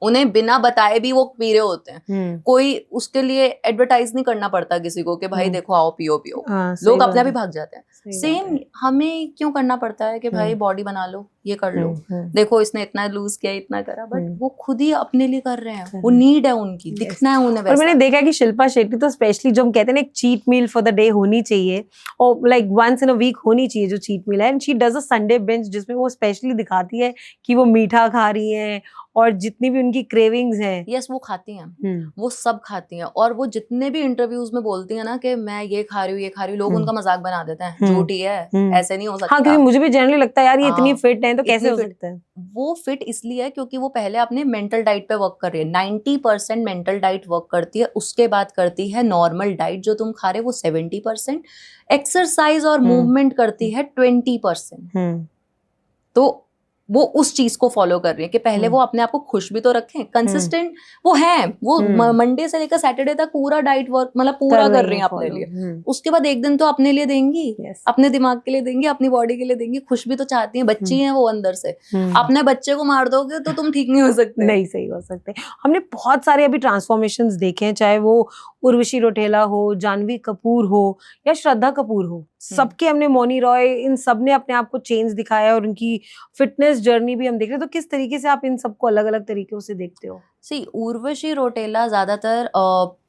उन्हें बिना बताए भी वो पी रहे होते हैं। कोई उसके लिए एडवर्टाइज नहीं करना पड़ता किसी को कि भाई देखो आओ पियो पियो, लोग अपने आप ही भाग जाते हैं। सेम हमें क्यों करना पड़ता है कि भाई बॉडी बना लो, ये कर लो, देखो इसने इतना लूज किया, इतना करा, बट वो खुद ही अपने लिए कर रहे हैं। वो नीड है उनकी, दिखना है उन्हें वैसा। और मैंने देखा कि शिल्पा शेट्टी तो स्पेशली, जो हम कहते हैं ना एक cheat meal for the day होनी चाहिए, और like once in a week होनी चाहिए जो चीट मील है, and she does a Sunday binge, जिसमें वो स्पेशली दिखाती है कि वो मीठा खा रही है और जितनी भी उनकी क्रेविंग्स हैं, यस वो खाती हैं, वो सब खाती हैं। और वो जितने भी इंटरव्यूज में बोलती है ना कि मैं ये खा रही हूँ, ये खा रही हूँ, लोग उनका मजाक बना देते हैं, झूठी है, ऐसे नहीं हो सकता। हाँ, क्योंकि मुझे भी जनरली लगता है यार ये इतनी फिट है तो कैसे हो सकता है। वो फिट इसलिए है क्योंकि वो पहले अपने मेंटल डाइट पे वर्क कर रही है। 90% मेंटल डाइट वर्क करती है, उसके बाद करती है नॉर्मल डाइट जो तुम खा रहे हो वो 70%, एक्सरसाइज और मूवमेंट करती है 20%। तो वो उस चीज को फॉलो कर रही है कि पहले वो अपने आप को खुश भी तो रखें, कंसिस्टेंट वो है, वो मंडे से लेकर सैटरडे तक पूरा डाइट वर्क मतलब पूरा कर रही हैं अपने लिए। उसके बाद एक दिन तो अपने लिए देंगी, अपने दिमाग के लिए देंगी, अपनी बॉडी के लिए देंगी। खुश भी तो चाहती हैं, बच्ची हैं वो अंदर से। अपने बच्चे को मार दोगे तो तुम ठीक नहीं हो सकते। नहीं सही हो सकते। हमने बहुत सारे अभी ट्रांसफॉर्मेशंस देखे हैं, चाहे वो उर्वशी रौटेला हो, जानवी कपूर हो या श्रद्धा कपूर हो, सबके हमने, मौनी रॉय, इन सब ने अपने आप को चेंज दिखाया और उनकी फिटनेस जर्नी भी हम देख रहे हैं। तो किस तरीके से आप इन सबको अलग अलग तरीकों से देखते हो? उर्वशी रौटेला ज्यादातर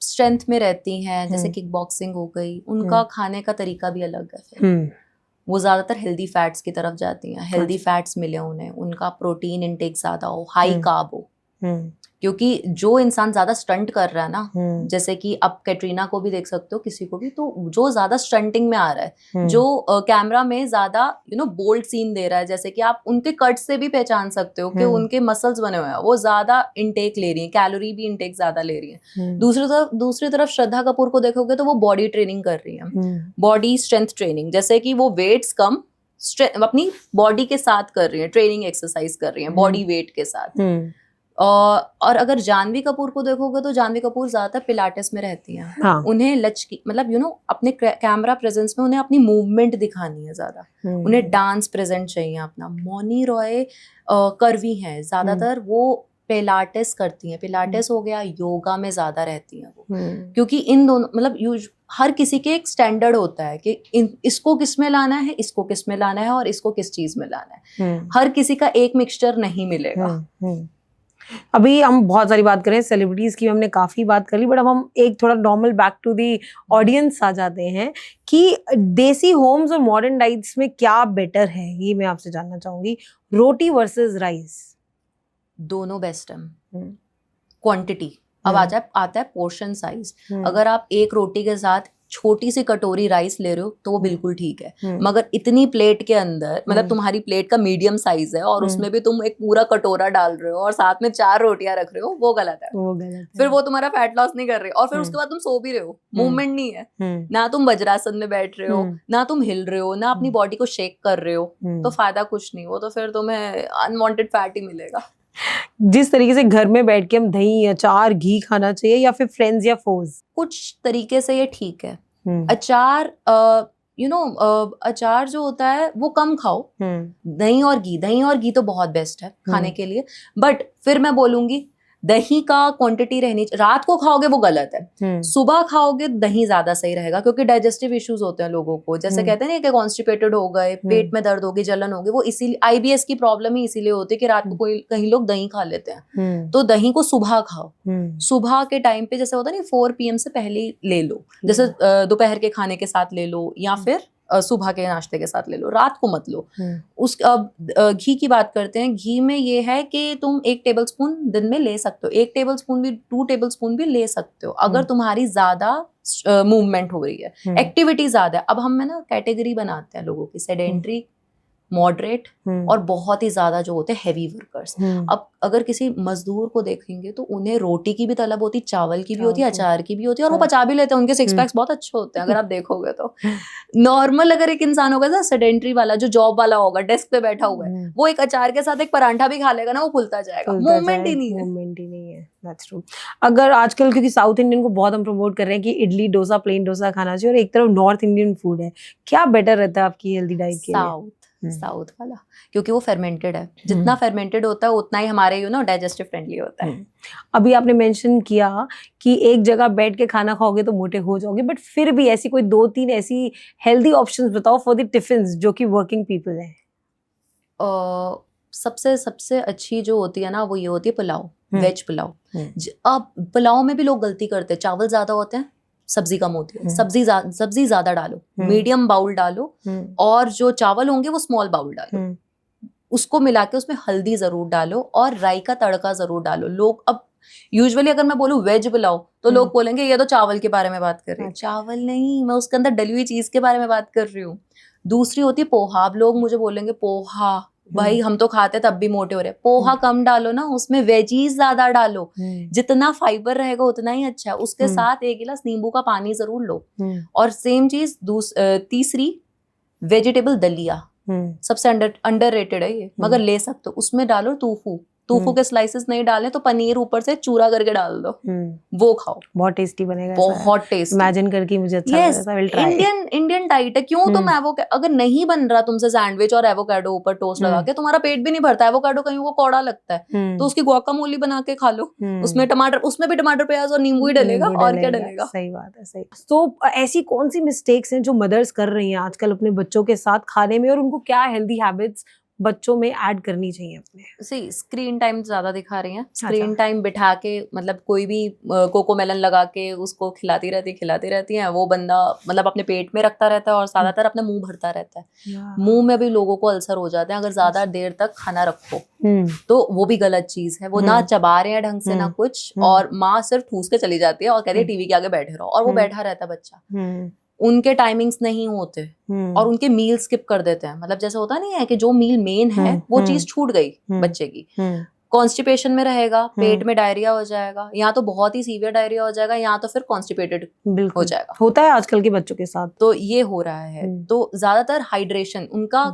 स्ट्रेंथ में रहती हैं, जैसे किक बॉक्सिंग हो गई, उनका खाने का तरीका भी अलग है। फिर वो ज्यादातर हेल्दी फैट्स की तरफ जाती हैं, हेल्दी फैट्स मिले उन्हें, उनका प्रोटीन इंटेक ज्यादा हो, हाई कार्ब हो। क्योंकि जो इंसान ज्यादा स्टंट कर रहा है ना, जैसे कि अब कैटरीना को भी देख सकते हो, किसी को भी, तो जो ज्यादा स्टंटिंग में आ रहा है, जो कैमरा में ज्यादा बोल्ड सीन दे रहा है, जैसे कि आप उनके कट से भी पहचान सकते हो कि उनके मसल्स बने हुए हैं, वो ज्यादा इंटेक ले रही हैं, कैलोरी भी इंटेक ज्यादा ले रही हैं। दूसरी तरफ श्रद्धा कपूर को देखोगे तो वो बॉडी ट्रेनिंग कर रही है, बॉडी स्ट्रेंथ ट्रेनिंग, जैसे कि वो वेट्स कम अपनी बॉडी के साथ कर रही है, ट्रेनिंग एक्सरसाइज कर रही है बॉडी वेट के साथ। और अगर जानवी कपूर को देखोगे तो जानवी कपूर ज्यादातर पिलाटेस में रहती हैं। हाँ. उन्हें लचकी मतलब अपने कैमरा प्रेजेंस में उन्हें अपनी मूवमेंट दिखानी है ज्यादा, उन्हें डांस प्रेजेंट चाहिए अपना। मौनी रॉय कर्वी हैं ज्यादातर, वो पिलाटेस करती हैं, पिलाटेस हो गया, योगा में ज्यादा रहती हैं वो। क्योंकि इन दोनों मतलब हर किसी के एक स्टैंडर्ड होता है कि इसको किस में लाना है, इसको किस में लाना है और इसको किस चीज में लाना है। हर किसी का एक मिक्सचर नहीं मिलेगा। अभी हम बहुत सारी बात करें सेलिब्रिटीज की, हमने काफी बात कर ली, बट अब हम एक थोड़ा normal back to the audience आ जाते हैं कि देसी होम्स और मॉडर्न डाइट्स में क्या बेटर है, ये मैं आपसे जानना चाहूंगी। रोटी वर्सेस राइस। दोनों बेस्ट है। हम्म। क्वांटिटी अब आता है पोर्शन साइज। हम्म। अगर आप एक रोटी के साथ छोटी सी कटोरी राइस ले रहे हो तो वो बिल्कुल ठीक है, हम्म। मगर इतनी प्लेट के अंदर, मतलब तुम्हारी प्लेट का मीडियम साइज है और उसमें भी तुम एक पूरा कटोरा डाल रहे हो और साथ में 4 रोटियां रख रहे हो, वो गलत है। वो गलत है। फिर वो तुम्हारा फैट लॉस नहीं कर रहे और फिर उसके बाद तुम सो भी रहे हो, मूवमेंट नहीं है, ना तुम वज्रासन में बैठ रहे हो, ना तुम हिल रहे हो, ना अपनी बॉडी को शेक कर रहे हो, तो फायदा कुछ नहीं। वो तो फिर तुम्हें अनवांटेड फैट ही मिलेगा। जिस तरीके से घर में बैठ के हम दही, अचार, घी खाना चाहिए, या फिर फ्रेंड्स या फोज? कुछ तरीके से ये ठीक है। अचार अचार जो होता है वो कम खाओ। दही और घी तो बहुत बेस्ट है खाने के लिए, बट फिर मैं बोलूंगी दही का क्वांटिटी रहनी। रात को खाओगे वो गलत है, सुबह खाओगे दही ज्यादा सही रहेगा, क्योंकि डाइजेस्टिव इश्यूज होते हैं लोगों को, जैसे कहते हैं ना कि कॉन्स्टिपेटेड हो गए, पेट में दर्द होगी, जलन होगी, वो इसीलिए आईबीएस की प्रॉब्लम ही इसीलिए होती है कि रात को कहीं लोग दही खा लेते हैं। तो दही को सुबह खाओ, सुबह के टाइम पे, जैसे होता है ना 4 PM से पहले ही ले लो, जैसे दोपहर के खाने के साथ ले लो या फिर सुबह के नाश्ते के साथ ले लो, रात को मत लो। घी की बात करते हैं। घी में ये है कि तुम 1 टेबलस्पून दिन में ले सकते हो, 1 टेबलस्पून भी 2 टेबलस्पून भी ले सकते हो अगर तुम्हारी ज्यादा मूवमेंट हो रही है, एक्टिविटी ज्यादा है। अब हम ना कैटेगरी बनाते हैं लोगों की, सेडेंट्री, मॉडरेट और बहुत ही ज्यादा जो होते हैं हैवी वर्कर्स। अब अगर किसी मजदूर को देखेंगे तो उन्हें रोटी की भी तलब होती, चावल की भी होती है, अचार की भी होती है, और वो पचा भी लेते हैं, उनके 6 पैक्स बहुत अच्छे होते हैं अगर आप देखोगे तो। नॉर्मल अगर एक इंसान होगा ना सेडेंट्री वाला, जो जॉब वाला होगा, डेस्क पे बैठा हुआ है, वो एक अचार के साथ एक परांठा भी खा लेगा ना, वो फुलता जाएगा, मूवमेंट ही नहीं है। That's true. अगर आजकल, क्योंकि साउथ इंडियन को बहुत हम प्रमोट कर रहे हैं कि इडली डोसा, प्लेन डोसा खाना चाहिए, और एक तरफ नॉर्थ इंडियन फूड है, क्या बेटर रहता है आपकी हेल्दी डाइट के लिए? साउथ वाला, क्योंकि वो फेर्मेंटेड है, जितना फेर्मेंटेड होता है उतना ही हमारे डाइजेस्टिव फ्रेंडली होता है। अभी आपने मेंशन किया कि एक जगह बैठ के खाना खाओगे तो मोटे हो जाओगे, बट फिर भी ऐसी कोई 2-3 ऐसी हेल्दी ऑप्शंस बताओ फॉर द टिफिन्स जो कि वर्किंग पीपल हैं। सबसे अच्छी जो होती है ना, वो ये होती है पुलाव, वेज पुलाव। अब पुलाव में भी लोग गलती करते हैं, चावल ज्यादा होते हैं, सब्जी कम होती है। सब्जी ज्यादा डालो, मीडियम बाउल डालो, और जो चावल होंगे वो स्मॉल बाउल डालो, उसको मिला के उसमें हल्दी जरूर डालो और राई का तड़का जरूर डालो। लोग अब यूजुअली अगर मैं बोलूं वेज पुलाव तो लोग बोलेंगे ये तो चावल के बारे में बात कर रही है। चावल नहीं, मैं उसके अंदर डली हुई चीज के बारे में बात कर रही हूँ। दूसरी होती है पोहा। अब लोग मुझे बोलेंगे पोहा, भाई हम तो खाते तब भी मोटे हो रहे हैं। पोहा कम डालो ना, उसमें वेजीज ज्यादा डालो, जितना फाइबर रहेगा उतना ही अच्छा है। उसके साथ 1 गिलास नींबू का पानी जरूर लो। और सेम चीज तीसरी, वेजिटेबल दलिया, सबसे अंडररेटेड है ये, मगर ले सकते हो। उसमें डालो टोफू के स्लाइसेस नहीं डालने तो पनीर ऊपर से चूरा करके डाल दो, वो खाओ, बहुत टेस्टी बनेगा। बहुत टेस्टी, इमेजिन करके मुझे अच्छा लग रहा है। इंडियन डाइट है। क्यों तुम अगर नहीं बन रहा तुमसे सैंडविच और एवोकाडो ऊपर टोस्ट लगा के, तुम्हारा पेट भी नहीं भरता। एवोकाडो कहीं वो कौड़ा लगता है तो उसकी गुआकामोली बना के खा लो, उसमें भी टमाटर प्याज और नींबू ही डलेगा, और क्या डलेगा। सही बात है, सही। तो ऐसी कौन सी मिस्टेक्स हैं जो मदर्स कर रही हैं आजकल अपने बच्चों के साथ खाने में, और उनको क्या हेल्दी हैबिट्स बच्चों में ऐड करनी चाहिए अपने? स्क्रीन टाइम ज्यादा दिखा रही हैं। स्क्रीन टाइम बिठा के, मतलब कोई भी कोकोमेलन लगा के उसको खिलाती रहती हैं, वो बंदा मतलब अपने पेट में रखता रहता है और ज्यादातर अपना मुंह भरता रहता है। मुंह में भी लोगों को अल्सर हो जाते हैं अगर ज्यादा देर तक खाना रखो, तो वो भी गलत चीज है। वो ना चबा रहे हैं ढंग से ना कुछ, और माँ सिर्फ ठूस के चली जाती है और कहती है टीवी के आगे बैठे रहो, और वो बैठा रहता है बच्चा। उनके टाइमिंग्स नहीं होते और उनके मील स्किप कर देते हैं। मतलब जैसे होता नहीं है कि जो मील मेन है वो चीज छूट गई बच्चे की, कॉन्स्टिपेशन में रहेगा, पेट में डायरिया हो जाएगा, या तो बहुत ही सीवियर डायरिया हो जाएगा, या तो फिर कॉन्स्टिपेटेड हो जाएगा। होता है आजकल के बच्चों के साथ, तो ये हो रहा है। तो ज्यादातर हाइड्रेशन, उनका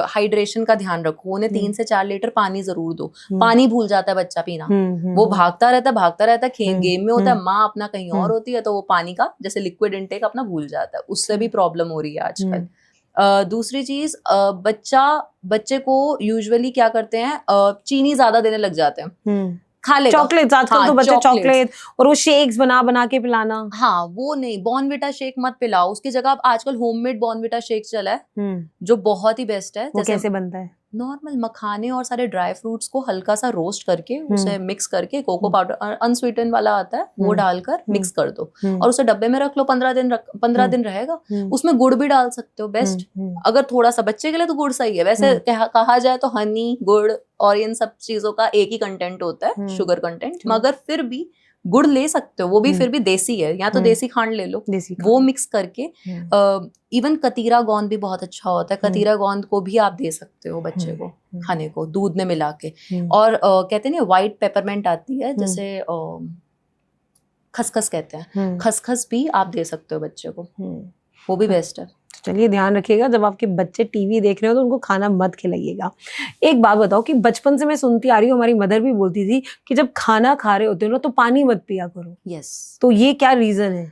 हाइड्रेशन का ध्यान रखो। उन्हें 3 से 4 लीटर पानी जरूर दो। पानी भूल जाता है बच्चा पीना, वो भागता रहता है, गेम में होता है, माँ अपना कहीं और होती है, तो वो पानी का जैसे लिक्विड इनटेक अपना भूल जाता है। उससे भी प्रॉब्लम हो रही है आजकल। दूसरी चीज, बच्चे को यूजुअली क्या करते हैं, चीनी ज्यादा देने लग जाते हैं, खा लेगा चॉकलेट्स आजकल, तो बच्चे चॉकलेट और वो शेक्स बना के पिलाना। हाँ, वो नहीं, बॉर्नविटा शेक मत पिलाओ, उसकी जगह आजकल होममेड बॉर्नविटा शेक चला है जो बहुत ही बेस्ट है। वो कैसे बनता है? नॉर्मल मखाने और सारे ड्राई फ्रूट्स को हल्का सा रोस्ट करके उसे मिक्स करके कोको पाउडर अनस्वीटन वाला आता है वो डालकर मिक्स कर दो और उसे डब्बे में रख लो 15 दिन रहेगा। उसमें गुड़ भी डाल सकते हो, बेस्ट। अगर थोड़ा सा बच्चे के लिए तो गुड़ सही है, वैसे कहा जाए तो हनी, गुड़ और इन सब चीजों का एक ही कंटेंट होता है, शुगर कंटेंट, मगर फिर भी गुड़ ले सकते हो, वो भी फिर भी देसी है, या तो देसी खांड ले लो, वो मिक्स करके। इवन कतीरा गोंद भी बहुत अच्छा होता है, कतीरा गोंद को भी आप दे सकते हो बच्चे को खाने को दूध में मिला के। और कहते हैं ना व्हाइट पेपरमेंट आती है, जैसे खसखस कहते हैं, खसखस भी आप दे सकते हो बच्चे को, वो भी बेस्ट है। चलिए ध्यान रखिएगा, जब आपके बच्चे टीवी देख रहे हो तो उनको खाना मत खिलाइएगा। एक बात बताओ कि बचपन से मैं सुनती आ रही हूँ, हमारी मदर भी बोलती थी कि जब खाना खा रहे होते हो ना तो पानी मत पिया करो। यस। तो ये क्या रीजन है?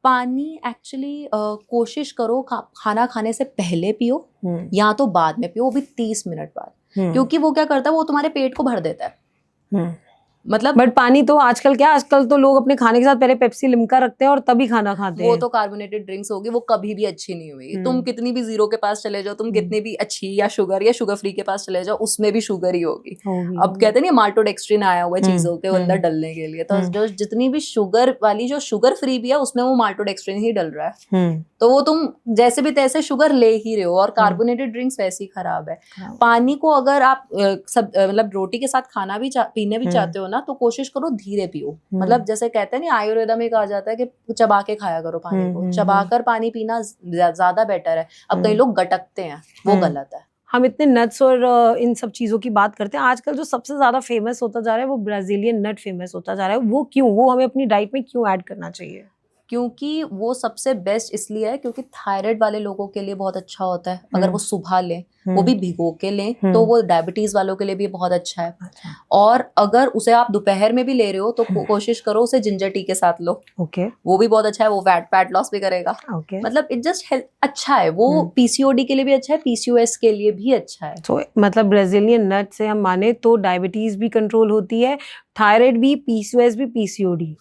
पानी एक्चुअली कोशिश करो खाना खाने से पहले पियो या तो बाद में पियो, वो भी 30 मिनट बाद, क्योंकि वो क्या करता है, वो तुम्हारे पेट को भर देता है। मतलब बट पानी तो आजकल तो लोग अपने खाने के साथ पहले पेप्सी लिम्का रखते हैं और तभी खाना खाते हैं। वो तो कार्बोनेटेड ड्रिंक्स होगी, वो कभी भी अच्छी नहीं हुई। तुम कितनी भी जीरो के पास चले जाओ, तुम कितनी भी अच्छी या शुगर फ्री के पास चले जाओ, उसमें भी शुगर ही होगी। अब कहते नहीं माल्टोडेक्स्ट्रिन आया हुआ है चीजों के अंदर डलने के लिए, तो जो जितनी भी शुगर वाली जो शुगर फ्री भी है उसमें वो माल्टोडेक्स्ट्रिन ही डल रहा है, तो वो तुम जैसे भी तैसे शुगर ले ही रहे हो। और कार्बोनेटेड ड्रिंक्स वैसे ही खराब है। पानी को अगर आप सब मतलब रोटी के साथ खाना भी पीने भी चाहते हो ना, तो कोशिश करो धीरे पियो। मतलब जैसे कहते हैं ना, आयुर्वेदा में कहा जाता है कि चबा के खाया करो पानी को, चबाकर पानी पीना ज्यादा बेटर है। अब कई लोग गटकते हैं, वो गलत है। हम इतने नट्स और इन सब चीजों की बात करते हैं, आजकल जो सबसे ज्यादा फेमस होता जा रहा है वो ब्राजीलियन नट फेमस होता जा रहा है। वो क्यों, वो हमें अपनी डाइट में क्यों ऐड करना चाहिए? क्योंकि वो सबसे बेस्ट इसलिए है क्योंकि थायराइड वाले लोगों के लिए बहुत अच्छा होता है। अगर वो सुबह लें, वो भी भिगो के लें, तो वो डायबिटीज वालों के लिए भी बहुत अच्छा है। और अगर उसे आप दोपहर में भी ले रहे हो तो कोशिश करो उसे जिंजर टी के साथ लो। वो भी बहुत अच्छा है, वो फैट लॉस भी करेगा। मतलब इट जस्ट अच्छा है, वो पीसीओडी के लिए भी अच्छा है, पीसीओएस के लिए भी अच्छा है। तो मतलब ब्राजीलियन नट से हम माने तो डायबिटीज भी कंट्रोल होती है, थायराइड भी, पीसीओएस भी, पीसीओडी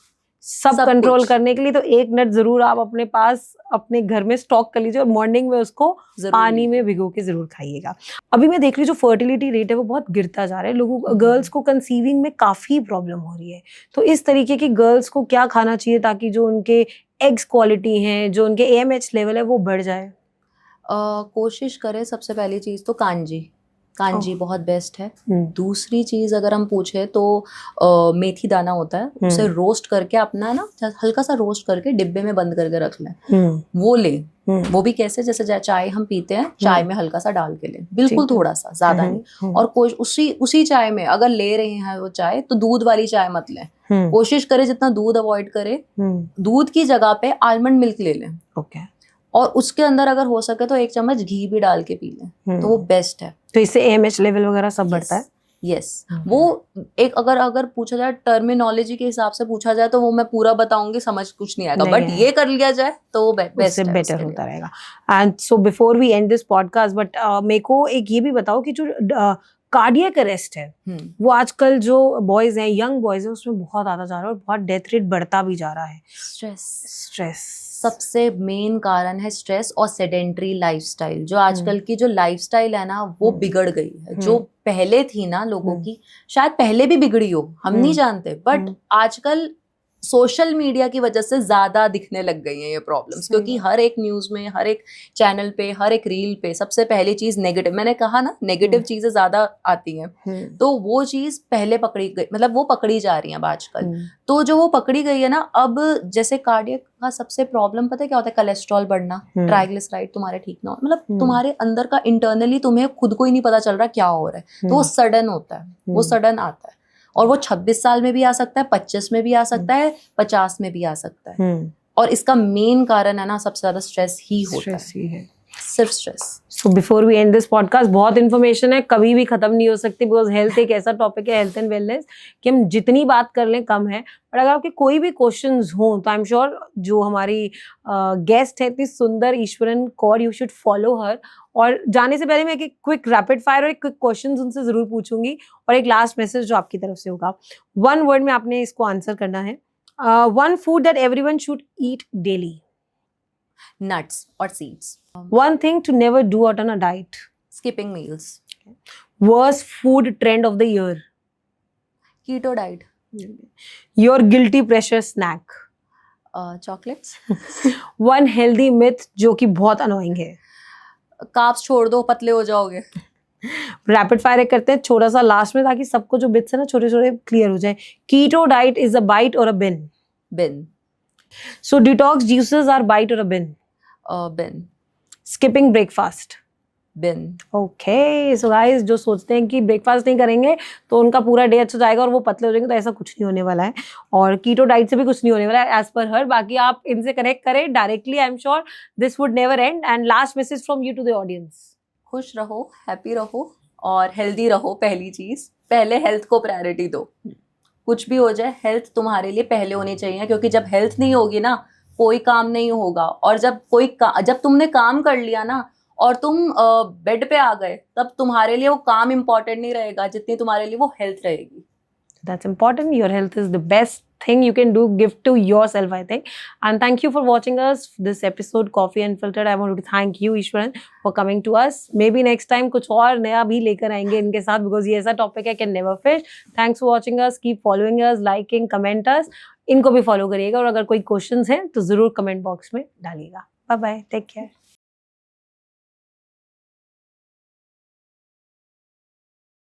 सब कंट्रोल करने के लिए तो एक नट जरूर आप अपने पास अपने घर में स्टॉक कर लीजिए और मॉर्निंग में उसको पानी में भिगो के जरूर खाइएगा। अभी मैं देख रही हूँ जो फर्टिलिटी रेट है वो बहुत गिरता जा रहा है, लोगों को, गर्ल्स को कंसीविंग में काफी प्रॉब्लम हो रही है। तो इस तरीके की गर्ल्स को क्या खाना चाहिए ताकि जो उनके एग्स क्वालिटी हैं, जो उनके AMH लेवल है वो बढ़ जाए? कोशिश करें सबसे पहली चीज तो कांजी बहुत बेस्ट है। दूसरी चीज अगर हम पूछे तो मेथी दाना होता है, उसे रोस्ट करके अपना ना हल्का सा रोस्ट करके डिब्बे में बंद करके रख लें, वो लें। वो भी कैसे, जैसे चाय हम पीते हैं, चाय में हल्का सा डाल के लें, बिल्कुल थोड़ा सा, ज्यादा नहीं। और उसी चाय में अगर ले रहे हैं वो चाय, तो दूध वाली चाय मत लें। कोशिश करें जितना दूध अवॉइड करें, दूध की जगह पे आलमंड मिल्क ले लें। और उसके अंदर अगर हो सके तो 1 चम्मच घी भी डाल के पी लें, तो वो बेस्ट है। तो इससे AMH लेवल वगैरह सब बढ़ता है? यस। वो एक अगर पूछा जाए टर्मिनोलॉजी के हिसाब से पूछा जाए तो वो मैं पूरा बताऊंगी, समझ कुछ नहीं आएगा, बट ये कर लिया जाए तो वो बेस्ट है, बेटर होता रहेगा। And so before we end this podcast, but मेरे को एक ये भी बताओ कि जो कार्डियक अरेस्ट है वो आजकल जो बॉयज हैं, यंग बॉयज हैं, उसमें बहुत आता जा रहा है और बहुत डेथ रेट बढ़ता भी जा रहा है। स्ट्रेस सबसे मेन कारण है, स्ट्रेस और सेडेंटरी लाइफस्टाइल। जो आजकल की जो लाइफस्टाइल है ना, वो बिगड़ गई है। जो पहले थी ना लोगों की, शायद पहले भी बिगड़ी हो, हम नहीं जानते, बट आजकल सोशल मीडिया की वजह से ज्यादा दिखने लग गई हैं ये प्रॉब्लम्स, क्योंकि हर एक न्यूज में, हर एक चैनल पे, हर एक रील पे सबसे पहली चीज नेगेटिव, मैंने कहा ना नेगेटिव चीजें ज्यादा आती हैं, तो वो चीज पहले पकड़ी गई, मतलब वो पकड़ी जा रही है अब आजकल। तो जो वो पकड़ी गई है ना, अब जैसे कार्डियक का सबसे प्रॉब्लम पता है क्या होता है? कोलेस्ट्रॉल बढ़ना, ट्राइग्लिसराइड तुम्हारे ठीक ना हो, मतलब तुम्हारे अंदर का इंटरनली तुम्हें खुद को ही नहीं पता चल रहा क्या हो रहा है, तो वो सडन होता है, वो सडन आता है। और वो 26 साल में भी आ सकता है, 25 में भी आ सकता है, 50 में भी आ सकता है। और इसका मेन कारण है ना, सबसे ज्यादा स्ट्रेस ही होता है, सिर्फ stress. So before we end this podcast, बहुत इन्फॉर्मेशन है, कभी भी खत्म नहीं हो सकती, बिकॉज हेल्थ एक ऐसा टॉपिक है, हेल्थ एंड वेलनेस, कि हम जितनी बात कर लें कम है। बट अगर आपके कोई भी क्वेश्चंस हो तो आई एम श्योर जो हमारी गेस्ट है इतनी सुंदर, Eswaran Kaur, you should follow her. और जाने से पहले मैं एक क्विक रैपिड फायर और एक क्विक क्वेश्चन उनसे जरूर पूछूंगी, और एक लास्ट मैसेज जो आपकी तरफ से होगा। 1 वर्ड में आपने इसको आंसर करना है। 1 food that everyone should eat daily. Nuts or seeds. 1 thing to never do out on a diet. Skipping meals. Worst food trend of the year. Keto diet, Your guilty pleasure snack. Chocolates, One healthy myth जो कि बहुत annoying है. Carbs छोड़ दो पतले हो जाओगे. Rapid fire करते हैं छोटा सा लास्ट में, ताकि सबको जो बिट्स है ना छोटे छोटे क्लियर हो जाए. Keto diet is a bite or a bin. Bin, so detox juices are bite or a bin. Bin, skipping breakfast. Bin. Okay so guys, जो सोचते हैं कि ब्रेकफास्ट नहीं करेंगे तो उनका पूरा डे अच्छा जाएगा और वो पतले हो जाएंगे, तो ऐसा कुछ नहीं होने वाला है. और कीटो डाइट से भी कुछ नहीं होने वाला है एज पर हर. बाकी आप इनसे कनेक्ट करें directly, I am sure this would never end. And last message from you to the audience. खुश रहो, हैप्पी रहो और हेल्दी रहो. पहली चीज, पहले हेल्थ को प्रायोरिटी दो. कुछ भी हो जाए हेल्थ तुम्हारे लिए पहले होनी चाहिए, क्योंकि जब हेल्थ नहीं होगी ना कोई काम नहीं होगा. और जब तुमने काम कर लिया ना और तुम बेड पे आ गए, तब तुम्हारे लिए वो काम इंपॉर्टेंट नहीं रहेगा जितनी तुम्हारे लिए वो हेल्थ रहेगी. That's important. Your health is the best thing you can do. Give to yourself, I think. And thank you for watching us this episode, Coffee Unfiltered. I want to thank you, Ishwaran, for coming to us. Maybe next time कुछ और नया भी लेकर आएंगे इनके साथ, because ये ऐसा topic है can never finish. Thanks for watching us. Keep following us, liking, comment us. इनको भी follow करिएगा और अगर कोई questions हैं तो जरूर comment box में डालिएगा. Bye bye. Take care.